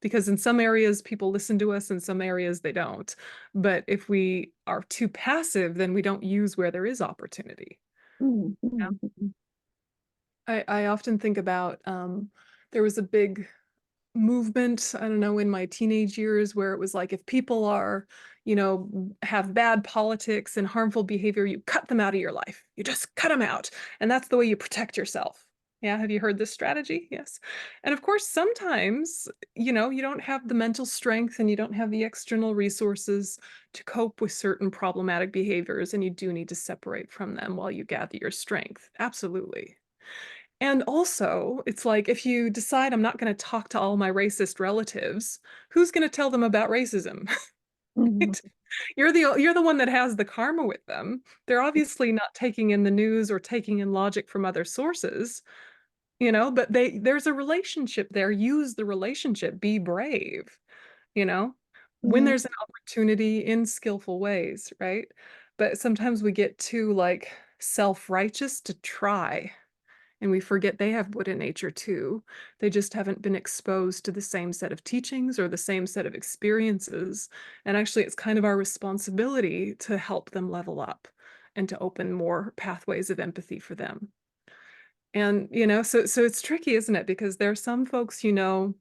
because in some areas people listen to us, in some areas they don't. But if we are too passive, then we don't use where there is opportunity. Mm, Yeah. mm, mm, I often think about there was a big movement, I don't know, in my teenage years where it was like if people are, have bad politics and harmful behavior, you cut them out of your life. You just cut them out. And that's the way you protect yourself. Yeah, have you heard this strategy? Yes. And of course, sometimes, you don't have the mental strength and you don't have the external resources to cope with certain problematic behaviors, and you do need to separate from them while you gather your strength. Absolutely. And also, it's like if you decide I'm not going to talk to all my racist relatives, who's going to tell them about racism? mm, Right? You're the one that has the karma with them. They're obviously not taking in the news or taking in logic from other sources, but there's a relationship there. Use the relationship. Be brave, you know, when mm, there's an opportunity in skillful ways, right? But sometimes we get too like self-righteous to try. And we forget they have Buddha nature too. They just haven't been exposed to the same set of teachings or the same set of experiences. And actually, it's kind of our responsibility to help them level up and to open more pathways of empathy for them. And, so it's tricky, isn't it? Because there are some folks, I'm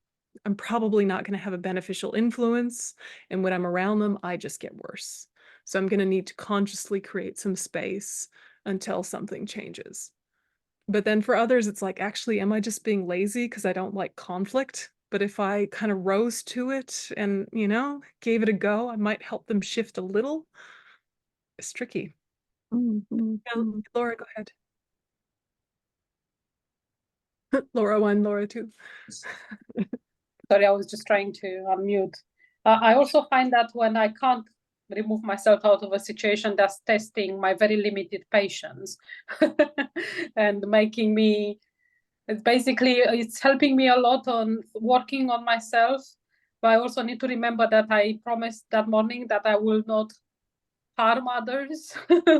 probably not going to have a beneficial influence. And when I'm around them, I just get worse. So I'm going to need to consciously create some space until something changes. But then for others, it's like, actually, am I just being lazy because I don't like conflict? But if I kind of rose to it and, you know, gave it a go, I might help them shift a little. It's tricky. Yeah, Laura, go ahead. Laura 1, Laura 2. Sorry, I was just trying to unmute. I also find that when I can't remove myself out of a situation, that's testing my very limited patience and making me, it's helping me a lot on working on myself. But I also need to remember that I promised that morning that I will not harm others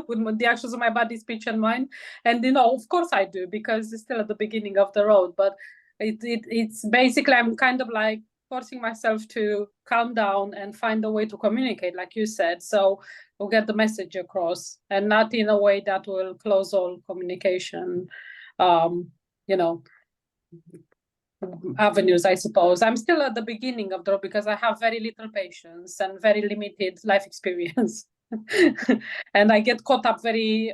with the actions of my body, speech, and mind. And of course I do, because it's still at the beginning of the road. But it's basically, I'm kind of like forcing myself to calm down and find a way to communicate, like you said, so we'll get the message across, and not in a way that will close all communication avenues, I suppose. I'm still at the beginning of the road because I have very little patience and very limited life experience. And I get caught up a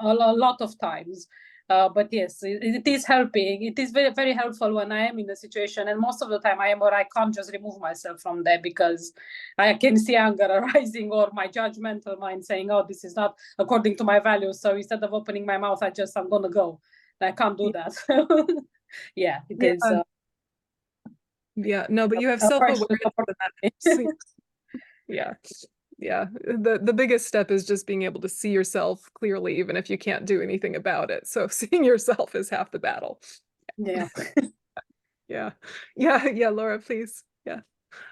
lot of times. But yes, it is helping. It is very, very helpful when I am in a situation. And most of the time I am, or I can't just remove myself from there because I can see anger arising, or my judgmental mind saying, oh, this is not according to my values. So instead of opening my mouth, I'm going to go. I can't do that. Yeah, it is. Yeah, no, but you have self-awareness. Yeah. Yeah. The biggest step is just being able to see yourself clearly, even if you can't do anything about it. So seeing yourself is half the battle. Yeah. Yeah, Laura, please. Yeah.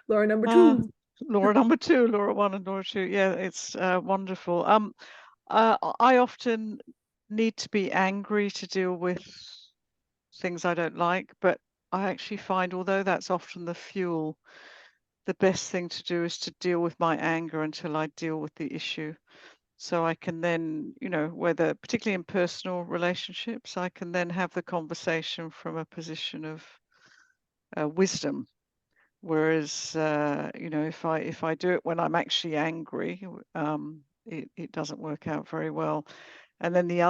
Laura number 2. Laura number 2, Laura 1 and Laura 2. Yeah, it's wonderful. I often need to be angry to deal with things I don't like, but I actually find, although that's often the fuel, the best thing to do is to deal with my anger until I deal with the issue. So I can then, whether particularly in personal relationships, I can then have the conversation from a position of wisdom. Whereas, if I do it when I'm actually angry, it doesn't work out very well. And then the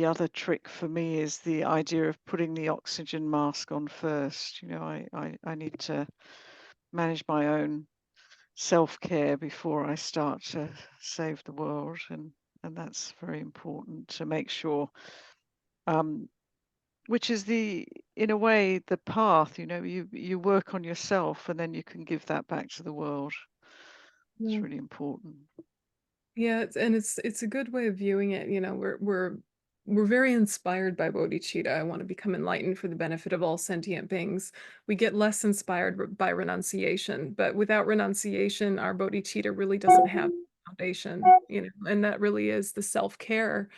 other trick for me is the idea of putting the oxygen mask on first. I need to manage my own self-care before I start to save the world, and that's very important to make sure. Which is in a way, the path. You work on yourself, and then you can give that back to the world. It's really important. Yeah, it's a good way of viewing it. We're very inspired by bodhicitta. I want to become enlightened for the benefit of all sentient beings. We get less inspired by renunciation, but without renunciation, our bodhicitta really doesn't have foundation, and that really is the self-care.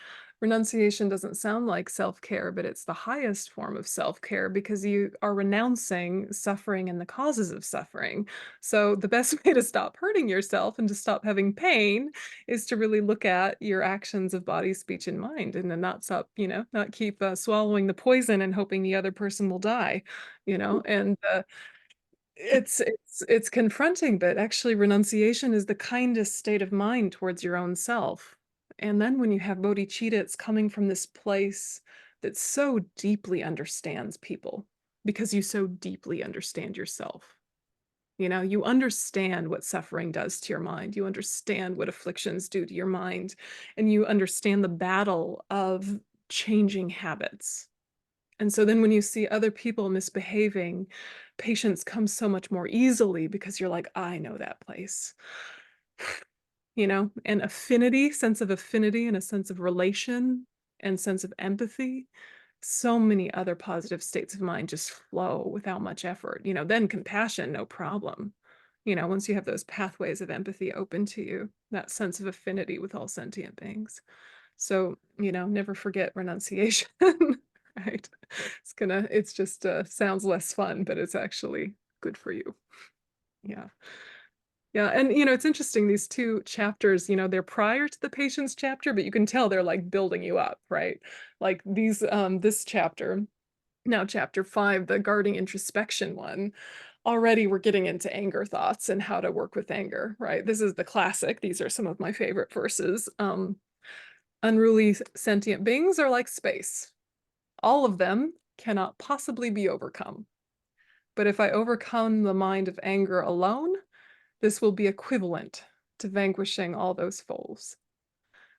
Renunciation doesn't sound like self-care, but it's the highest form of self-care because you are renouncing suffering and the causes of suffering. So the best way to stop hurting yourself and to stop having pain is to really look at your actions of body, speech, and mind, and then not keep swallowing the poison and hoping the other person will die, and it's confronting, but actually renunciation is the kindest state of mind towards your own self. And then when you have bodhicitta, it's coming from this place that so deeply understands people because you so deeply understand yourself. You understand what suffering does to your mind. You understand what afflictions do to your mind, and you understand the battle of changing habits. And so then when you see other people misbehaving, patience comes so much more easily because you're like, I know that place. And sense of affinity and a sense of relation and sense of empathy. So many other positive states of mind just flow without much effort. Then compassion, no problem. Once you have those pathways of empathy open to you, that sense of affinity with all sentient beings. So, never forget renunciation, right? It's just sounds less fun, but it's actually good for you. Yeah. Yeah, and it's interesting, these 2 chapters, they're prior to the patience chapter, but you can tell they're like building you up, right? Like this chapter, now chapter 5, the guarding introspection one, already we're getting into anger thoughts and how to work with anger, right? This is the classic. These are some of my favorite verses. Unruly sentient beings are like space. All of them cannot possibly be overcome. But if I overcome the mind of anger alone, this will be equivalent to vanquishing all those foes.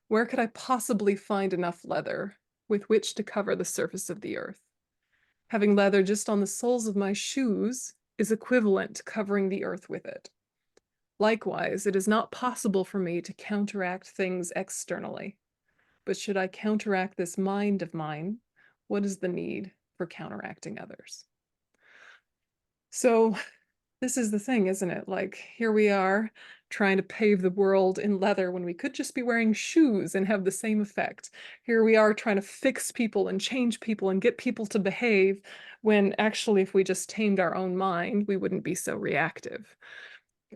Where could I possibly find enough leather with which to cover the surface of the earth? Having leather just on the soles of my shoes is equivalent to covering the earth with it. Likewise, it is not possible for me to counteract things externally. But should I counteract this mind of mine, what is the need for counteracting others? So this is the thing, isn't it? Like, here we are trying to pave the world in leather when we could just be wearing shoes and have the same effect. Here we are trying to fix people and change people and get people to behave, when actually, if we just tamed our own mind, we wouldn't be so reactive.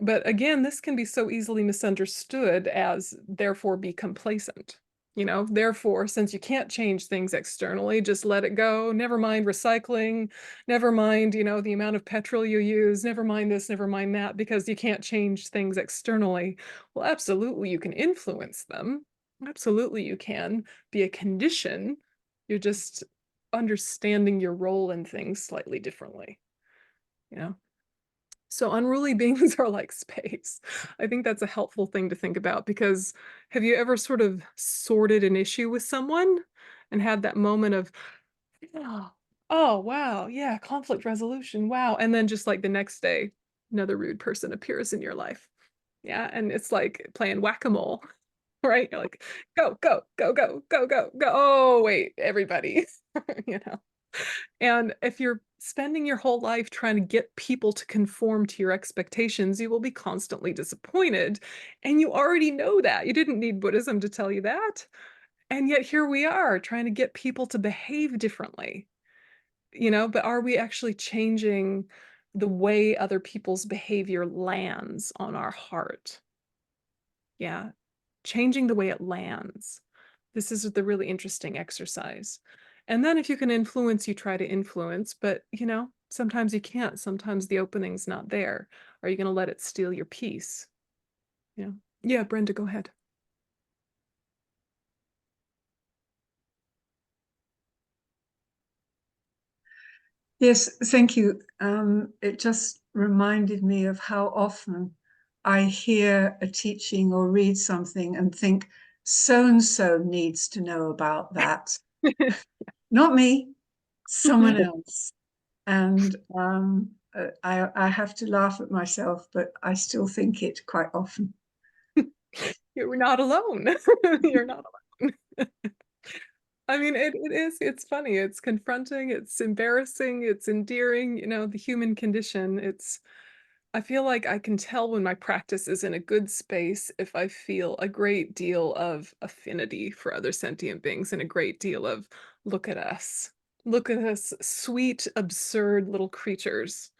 But again, this can be so easily misunderstood as therefore be complacent. You know, therefore, since you can't change things externally, just let it go. Never mind recycling, never mind, you know, the amount of petrol you use, never mind this, never mind that, because you can't change things externally. Well, absolutely, you can influence them. Absolutely, you can be a condition. You're just understanding your role in things slightly differently, you know? So unruly beings are like space. I think that's a helpful thing to think about, because have you ever sort of sorted an issue with someone and had that moment of, oh, oh, wow, yeah, conflict resolution, wow. And then just like the next day, another rude person appears in your life. Yeah, and it's like playing whack-a-mole, right? You're like, go, go, go, go, go, go, go. Oh, wait, everybody, you know? And if you're spending your whole life trying to get people to conform to your expectations, you will be constantly disappointed. And you already know that. You didn't need Buddhism to tell you that. And yet here we are trying to get people to behave differently, you know, but are we actually changing the way other people's behavior lands on our heart? Yeah, changing the way it lands. This is the really interesting exercise. And then if you can influence, you try to influence, but you know, sometimes you can't. Sometimes the opening's not there. Are you going to let it steal your peace? Yeah. Yeah, Brenda, go ahead. Yes, thank you. It just reminded me of how often I hear a teaching or read something and think, so-and-so needs to know about that. Not me, someone else. And I have to laugh at myself, but I still think it quite often. You're not alone. You're not alone. I mean, it's funny. It's confronting, it's embarrassing, it's endearing, you know, the human condition. I feel like I can tell when my practice is in a good space if I feel a great deal of affinity for other sentient beings and a great deal of, look at us. Look at us, sweet, absurd little creatures.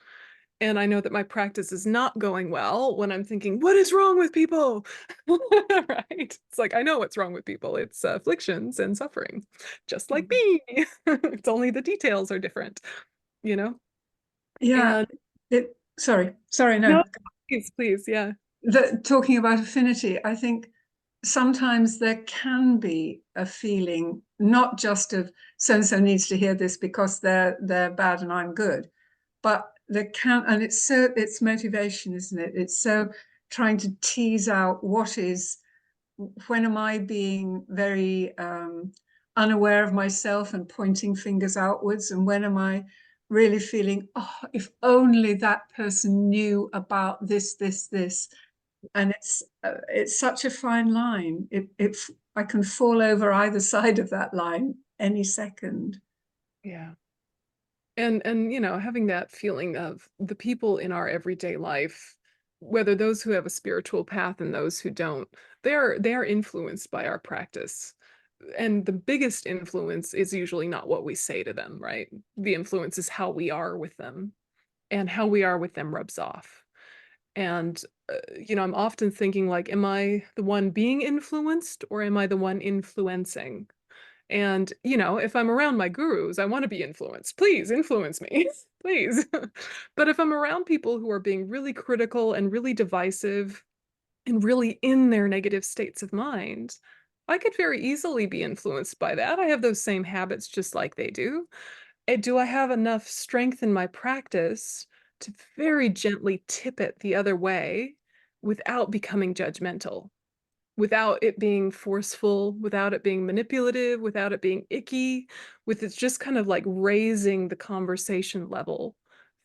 And I know that my practice is not going well when I'm thinking, what is wrong with people? Right? It's like, I know what's wrong with people. It's afflictions and suffering, just like me. It's only the details are different, you know? Yeah. And Sorry, no. no, please, yeah. Talking about affinity, I think sometimes there can be a feeling not just of so-and-so needs to hear this because they're bad and I'm good, but there can, and it's motivation, isn't it? It's so trying to tease out when am I being very unaware of myself and pointing fingers outwards, and when am I really feeling, oh, if only that person knew about this. And it's such a fine line. I can fall over either side of that line any second. Yeah. And you know, having that feeling of the people in our everyday life, whether those who have a spiritual path and those who don't, they are influenced by our practice. And the biggest influence is usually not what we say to them, right? The influence is how we are with them, and how we are with them rubs off. And you know, I'm often thinking like, am I the one being influenced or am I the one influencing? And, you know, if I'm around my gurus, I want to be influenced. Please influence me, please. But if I'm around people who are being really critical and really divisive and really in their negative states of mind, I could very easily be influenced by that. I have those same habits just like they do. do I have enough strength in my practice to very gently tip it the other way without becoming judgmental, without it being forceful, without it being manipulative, without it being icky, with it's just kind of like raising the conversation level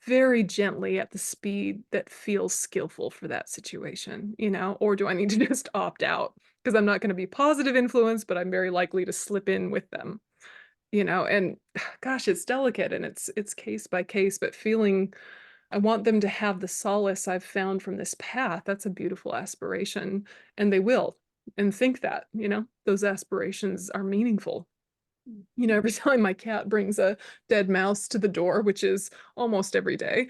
very gently at the speed that feels skillful for that situation, you know? Or do I need to just opt out? Because I'm not going to be positive influence, but I'm very likely to slip in with them, you know? And gosh, it's delicate and it's case by case, but feeling I want them to have the solace I've found from this path. That's a beautiful aspiration. And they will. And think that, you know, those aspirations are meaningful. You know, every time my cat brings a dead mouse to the door, which is almost every day,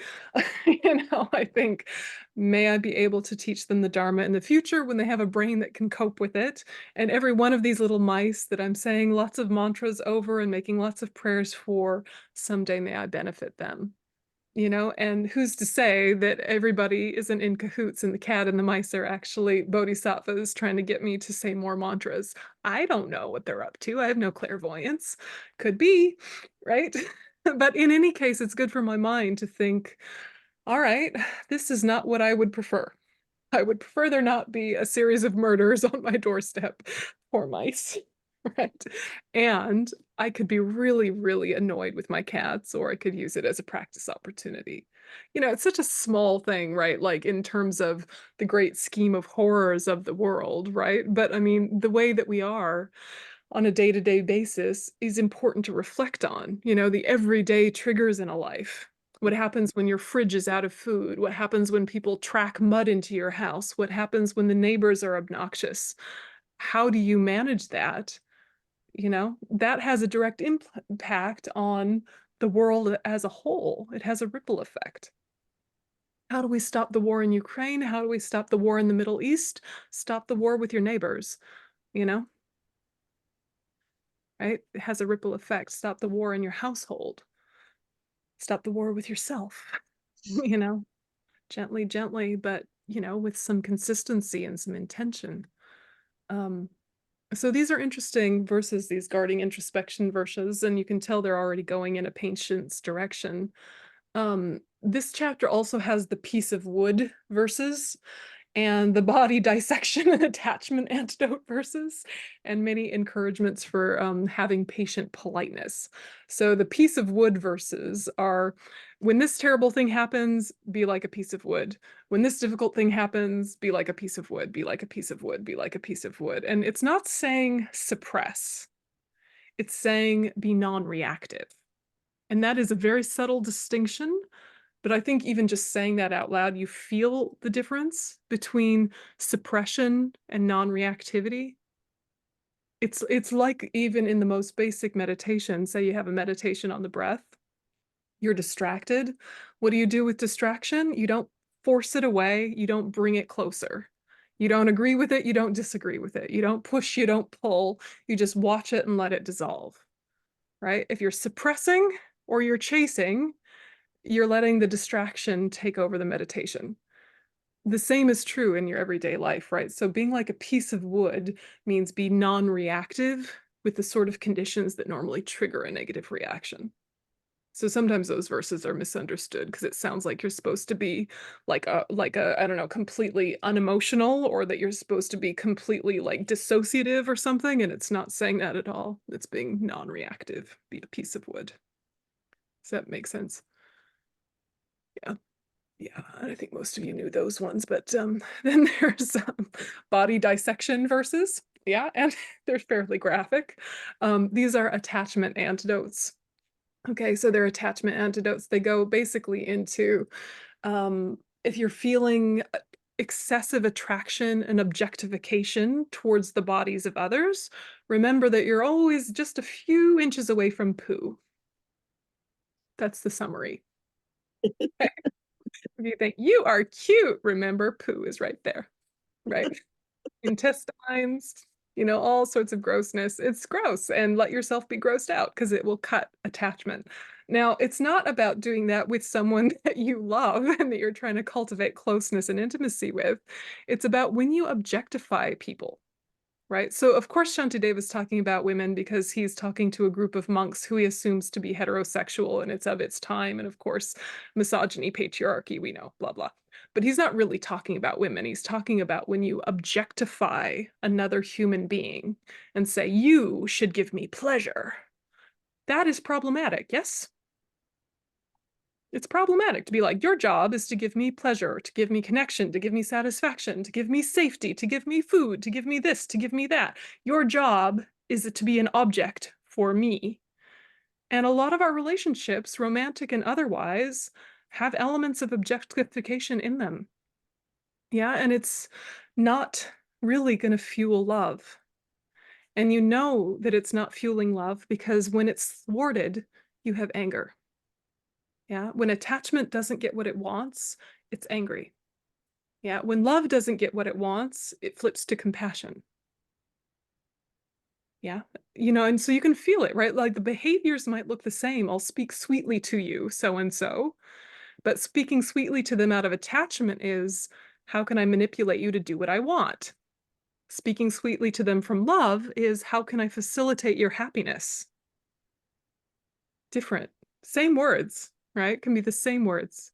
you know, I think, may I be able to teach them the Dharma in the future when they have a brain that can cope with it. And every one of these little mice that I'm saying lots of mantras over and making lots of prayers for, someday may I benefit them. You know, and who's to say that everybody isn't in cahoots and the cat and the mice are actually bodhisattvas trying to get me to say more mantras? I don't know what they're up to. I have no clairvoyance. Could be, right? But in any case, it's good for my mind to think, all right, this is not what I would prefer. I would prefer there not be a series of murders on my doorstep. Poor mice. Right. And I could be really, really annoyed with my cats, or I could use it as a practice opportunity. You know, it's such a small thing, right? Like in terms of the great scheme of horrors of the world, right? But I mean, the way that we are on a day-to-day basis is important to reflect on, you know, the everyday triggers in a life. What happens when your fridge is out of food? What happens when people track mud into your house? What happens when the neighbors are obnoxious? How do you manage that? You know, that has a direct impact on the world as a whole. It has a ripple effect. How do we stop the war in Ukraine? How do we stop the war in the Middle East? Stop the war with your neighbors, you know? Right? It has a ripple effect. Stop the war in your household. Stop the war with yourself, you know? Gently, gently, but, you know, with some consistency and some intention. So these are interesting verses, these guarding introspection verses, and you can tell they're already going in a patient's direction. This chapter also has the piece of wood verses and the body dissection and attachment antidote verses, and many encouragements for having patient politeness. So the piece of wood verses are, when this terrible thing happens, be like a piece of wood. When this difficult thing happens, be like a piece of wood, be like a piece of wood, be like a piece of wood. And it's not saying suppress, it's saying be non-reactive. And that is a very subtle distinction. But I think even just saying that out loud, you feel the difference between suppression and non-reactivity. It's like even in the most basic meditation, say you have a meditation on the breath, you're distracted. What do you do with distraction? You don't force it away, you don't bring it closer. You don't agree with it, you don't disagree with it. You don't push, you don't pull, you just watch it and let it dissolve, right? If you're suppressing or you're chasing, you're letting the distraction take over the meditation. The same is true in your everyday life, right? So being like a piece of wood means be non-reactive with the sort of conditions that normally trigger a negative reaction. So sometimes those verses are misunderstood because it sounds like you're supposed to be like a I don't know, completely unemotional, or that you're supposed to be completely like dissociative or something, and it's not saying that at all. It's being non-reactive, be a piece of wood. Does that make sense? Yeah. Yeah, I think most of you knew those ones, but then there's body dissection verses. Yeah, and they're fairly graphic. These are attachment antidotes. Okay, so they're attachment antidotes. They go basically into if you're feeling excessive attraction and objectification towards the bodies of others, remember that you're always just a few inches away from poo. That's the summary. Okay. If you think you are cute, remember poo is right there, right? Intestines, you know, all sorts of grossness. It's gross, and let yourself be grossed out because it will cut attachment. Now, it's not about doing that with someone that you love and that you're trying to cultivate closeness and intimacy with. It's about when you objectify people, right? So of course Shantideva is talking about women because he's talking to a group of monks who he assumes to be heterosexual and it's of its time. And of course, misogyny, patriarchy, we know, blah, blah. But he's not really talking about women. He's talking about when you objectify another human being and say, you should give me pleasure. That is problematic, yes? It's problematic to be like, your job is to give me pleasure, to give me connection, to give me satisfaction, to give me safety, to give me food, to give me this, to give me that. Your job is to be an object for me. And a lot of our relationships, romantic and otherwise, have elements of objectification in them. Yeah, and it's not really going to fuel love. And you know that it's not fueling love because when it's thwarted, you have anger. Yeah, when attachment doesn't get what it wants, it's angry. Yeah, when love doesn't get what it wants, it flips to compassion. Yeah, and so you can feel it, right? Like the behaviors might look the same. I'll speak sweetly to you, so and so. But speaking sweetly to them out of attachment is, how can I manipulate you to do what I want? Speaking sweetly to them from love is, how can I facilitate your happiness? Different. Same words, right? Can be the same words.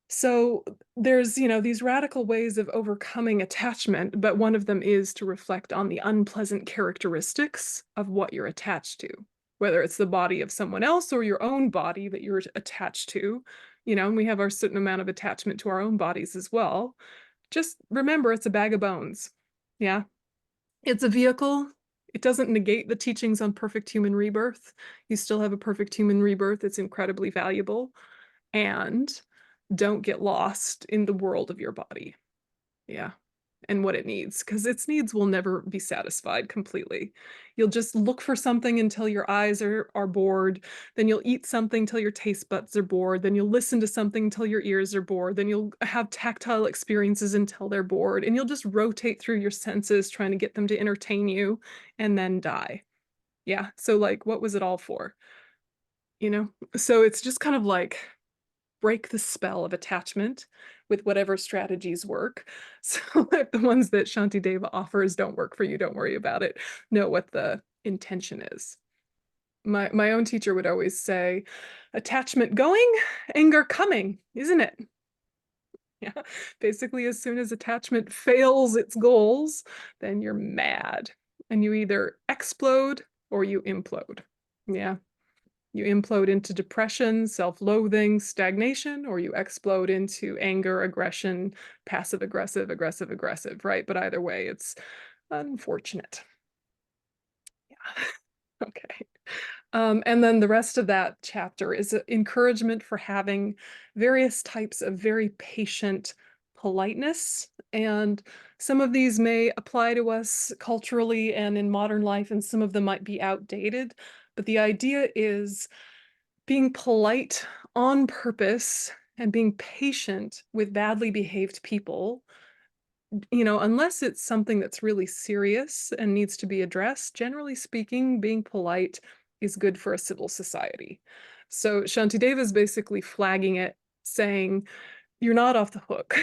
So there's, these radical ways of overcoming attachment, but one of them is to reflect on the unpleasant characteristics of what you're attached to, whether it's the body of someone else or your own body that you're attached to, and we have our certain amount of attachment to our own bodies as well. Just remember, it's a bag of bones. Yeah. It's a vehicle. It doesn't negate the teachings on perfect human rebirth. You still have a perfect human rebirth. It's incredibly valuable. And don't get lost in the world of your body. Yeah. And what it needs, because its needs will never be satisfied completely. You'll just look for something until your eyes are bored. Then you'll eat something till your taste buds are bored. Then you'll listen to something until your ears are bored. Then you'll have tactile experiences until they're bored. And you'll just rotate through your senses trying to get them to entertain you and then die. Yeah. So like, what was it all for? So it's just kind of like, break the spell of attachment with whatever strategies work. So if the ones that Shantideva offers don't work for you, don't worry about it. Know what the intention is. My own teacher would always say, attachment going, anger coming, isn't it? Yeah, basically as soon as attachment fails its goals, then you're mad and you either explode or you implode. Yeah. You implode into depression, self-loathing, stagnation, or you explode into anger, aggression, passive-aggressive, aggressive-aggressive, right? But either way, it's unfortunate. Yeah. Okay. And then the rest of that chapter is an encouragement for having various types of very patient politeness. And some of these may apply to us culturally and in modern life, and some of them might be outdated. But the idea is being polite on purpose and being patient with badly behaved people, unless it's something that's really serious and needs to be addressed. Generally speaking, being polite is good for a civil society. So Shantideva is basically flagging it, saying, you're not off the hook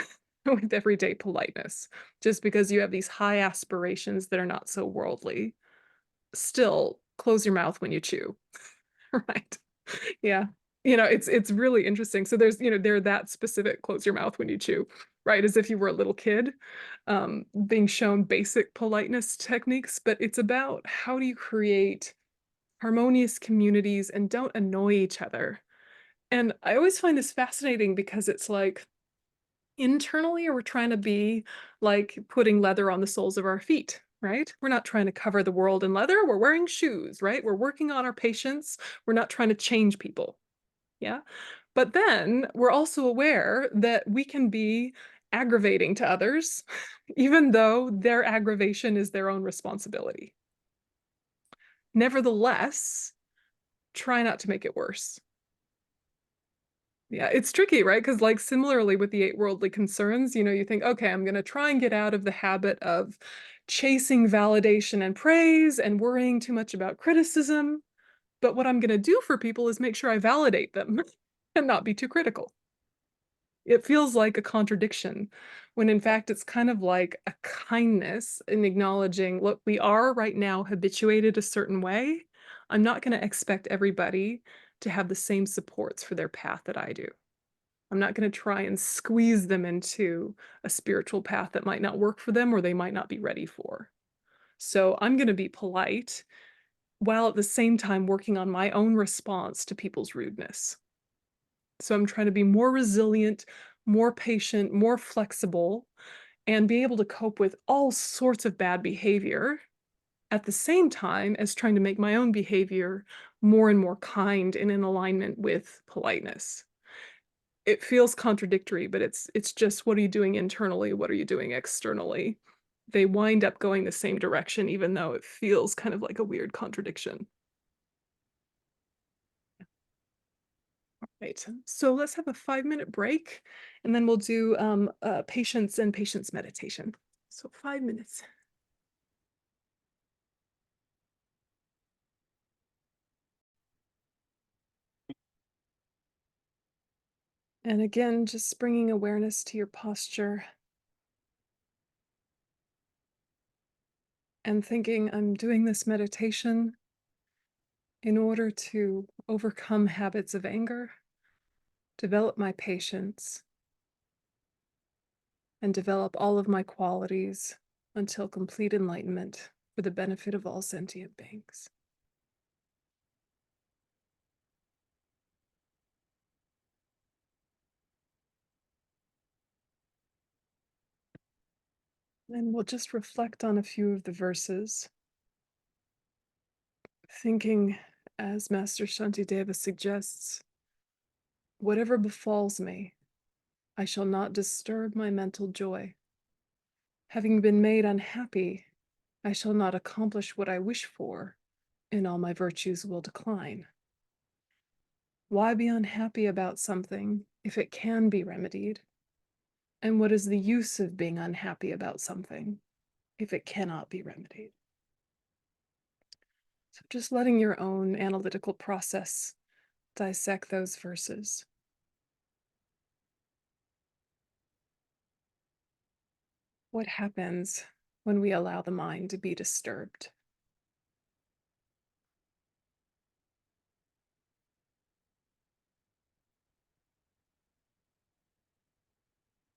with everyday politeness, just because you have these high aspirations that are not so worldly. Still, close your mouth when you chew, right? Yeah. It's really interesting. So there's, they're that specific, close your mouth when you chew, right? As if you were a little kid, being shown basic politeness techniques, but it's about how do you create harmonious communities and don't annoy each other. And I always find this fascinating because it's like, internally, we're trying to be like putting leather on the soles of our feet, right? We're not trying to cover the world in leather. We're wearing shoes, right? We're working on our patience. We're not trying to change people. Yeah. But then we're also aware that we can be aggravating to others, even though their aggravation is their own responsibility. Nevertheless, try not to make it worse. Yeah, it's tricky, right? Because like similarly with the 8 worldly concerns, you think, okay, I'm going to try and get out of the habit of chasing validation and praise and worrying too much about criticism. But what I'm going to do for people is make sure I validate them and not be too critical. It feels like a contradiction when in fact it's kind of like a kindness in acknowledging, look, we are right now habituated a certain way. I'm not going to expect everybody to have the same supports for their path that I do. I'm not going to try and squeeze them into a spiritual path that might not work for them or they might not be ready for. So I'm going to be polite while at the same time working on my own response to people's rudeness. So I'm trying to be more resilient, more patient, more flexible, and be able to cope with all sorts of bad behavior at the same time as trying to make my own behavior more and more kind and in alignment with politeness. It feels contradictory, but it's just, what are you doing internally? What are you doing externally? They wind up going the same direction, even though it feels kind of like a weird contradiction. Right, so let's have a 5-minute break, and then we'll do patience and patience meditation. So 5 minutes. And again, just bringing awareness to your posture and thinking, I'm doing this meditation in order to overcome habits of anger, develop my patience, and develop all of my qualities until complete enlightenment for the benefit of all sentient beings. And we'll just reflect on a few of the verses, thinking, as Master Shantideva suggests, whatever befalls me, I shall not disturb my mental joy. Having been made unhappy, I shall not accomplish what I wish for, and all my virtues will decline. Why be unhappy about something if it can be remedied? And what is the use of being unhappy about something if it cannot be remedied? So just letting your own analytical process dissect those verses. What happens when we allow the mind to be disturbed?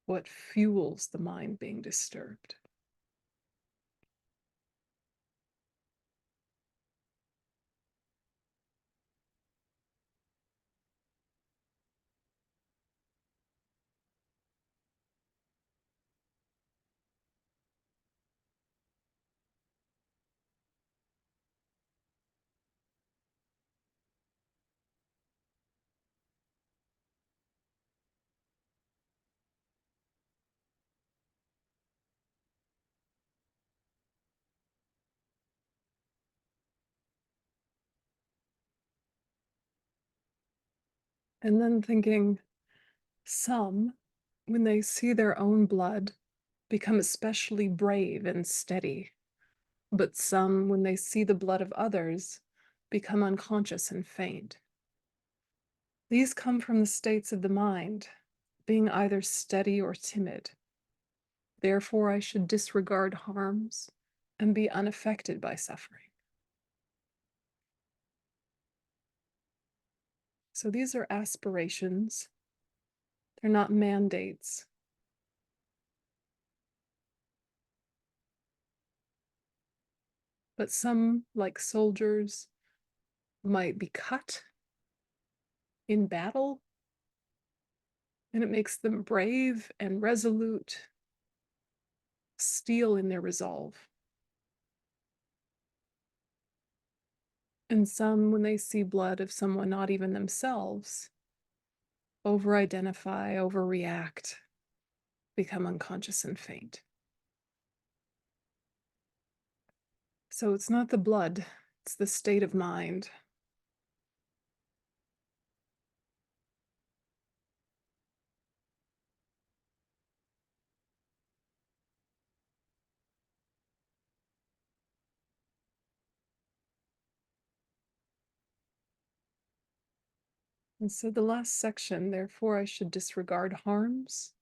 What fuels the mind being disturbed? And then thinking, some, when they see their own blood, become especially brave and steady, but some, when they see the blood of others, become unconscious and faint. These come from the states of the mind, being either steady or timid. Therefore, I should disregard harms and be unaffected by suffering. So these are aspirations. They're not mandates. But some, like soldiers, might be cut in battle, and it makes them brave and resolute, steel in their resolve. And some, when they see blood of someone not even themselves, over-identify, overreact, become unconscious and faint. So it's not the blood, it's the state of mind. And so the last section, therefore I should disregard harms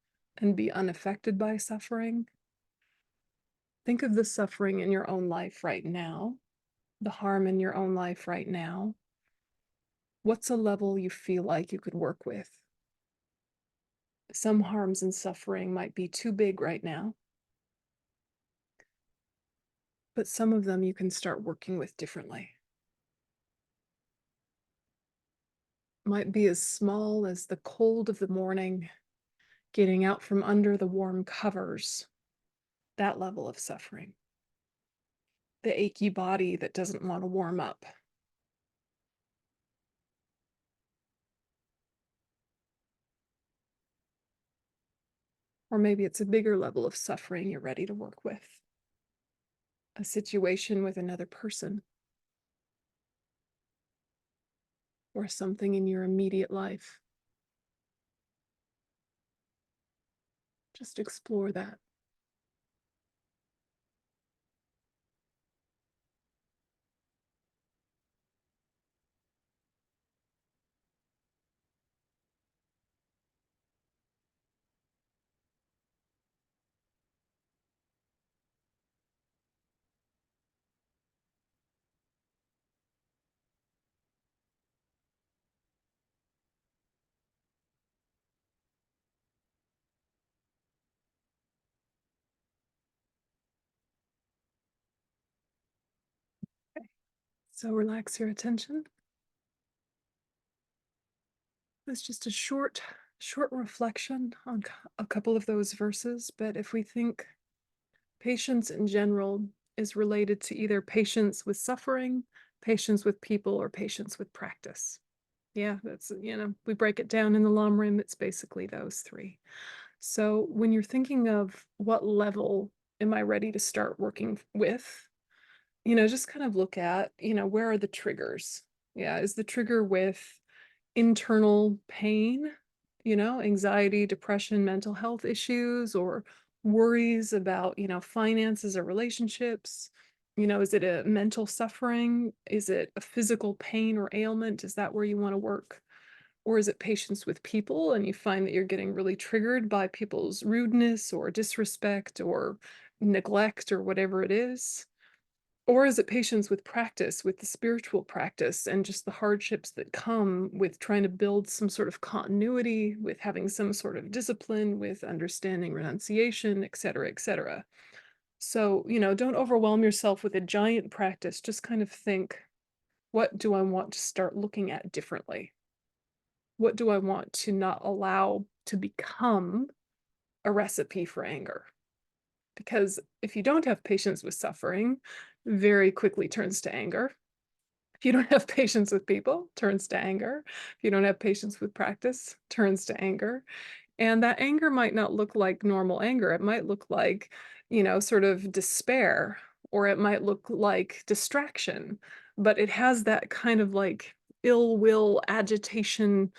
and be unaffected by suffering. Think of the suffering in your own life right now, the harm in your own life right now. What's a level you feel like you could work with? Some harms and suffering might be too big right now, but some of them you can start working with differently. Might be as small as the cold of the morning, getting out from under the warm covers, that level of suffering. The achy body that doesn't want to warm up. Or maybe it's a bigger level of suffering you're ready to work with. A situation with another person. Or something in your immediate life. Just explore that. Okay. So relax your attention. It's just a short reflection on a couple of those verses, but if we think patience in general is related to either patience with suffering, patience with people, or patience with practice. Yeah, that's, we break it down in the Lamrim, it's basically those three. So when you're thinking of what level am I ready to start working with, just kind of look at, where are the triggers? Yeah, is the trigger with internal pain, anxiety, depression, mental health issues, or worries about, finances or relationships? Is it a mental suffering? Is it a physical pain or ailment? Is that where you want to work? Or is it patience with people and you find that you're getting really triggered by people's rudeness or disrespect or neglect or whatever it is? Or is it patience with practice, with the spiritual practice and just the hardships that come with trying to build some sort of continuity, with having some sort of discipline, with understanding renunciation, et cetera, et cetera. So, don't overwhelm yourself with a giant practice. Just kind of think, what do I want to start looking at differently? What do I want to not allow to become a recipe for anger? Because if you don't have patience with suffering, very quickly turns to anger. If you don't have patience with people, turns to anger. If you don't have patience with practice, turns to anger. And that anger might not look like normal anger. It might look like, sort of despair, or it might look like distraction, but it has that kind of like ill will, agitation,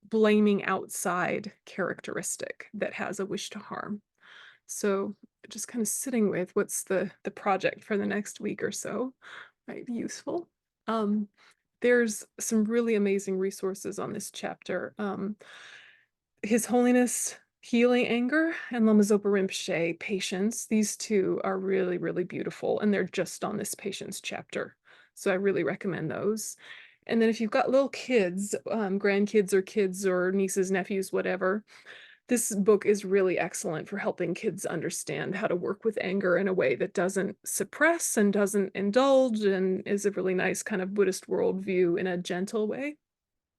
blaming outside characteristic that has a wish to harm. So just kind of sitting with what's the project for the next week or so might be useful. There's some really amazing resources on this chapter. His Holiness Healing Anger and Lama Zopa Rinpoche Patience. These two are really, really beautiful, and they're just on this patience chapter. So I really recommend those. And then if you've got little kids, grandkids or kids or nieces, nephews, whatever, this book is really excellent for helping kids understand how to work with anger in a way that doesn't suppress and doesn't indulge, and is a really nice kind of Buddhist worldview in a gentle way.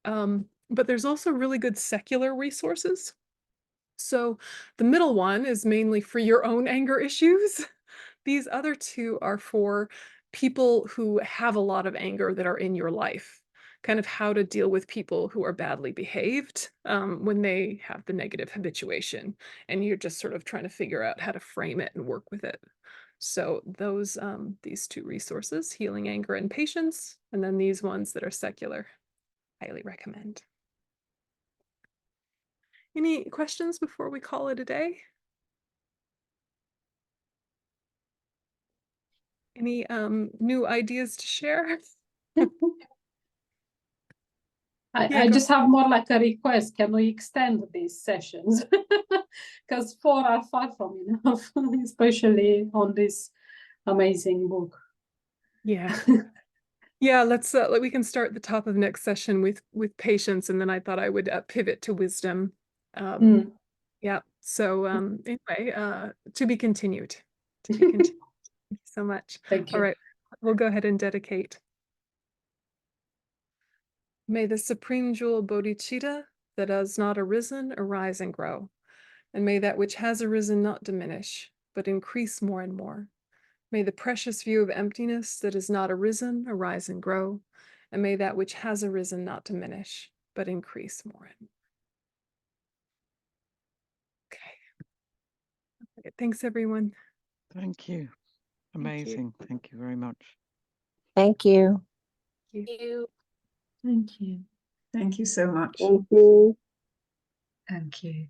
But there's also really good secular resources. So the middle one is mainly for your own anger issues. These other two are for people who have a lot of anger that are in your life. Kind of how to deal with people who are badly behaved when they have the negative habituation, and you're just sort of trying to figure out how to frame it and work with it. So those these two resources, Healing Anger and Patience, and then these ones that are secular, highly recommend. Any questions before we call it a day? Any new ideas to share? I just have more like a request. Can we extend these sessions? because 4 are far from enough, especially on this amazing book. Yeah. Yeah, let's we can start the top of next session with patience, and then I thought I would pivot to wisdom. Yeah. So anyway, to be continued. To be continued. Thank you so much. Thank you. All right, we'll go ahead and dedicate. May the supreme jewel bodhicitta that has not arisen arise and grow, and may that which has arisen not diminish, but increase more and more. May the precious view of emptiness that has not arisen arise and grow, and may that which has arisen not diminish, but increase more and more. Okay. Thanks, everyone. Thank you. Amazing. Thank you very much. Thank you. Thank you. Thank you. Thank you so much. Thank you. Thank you.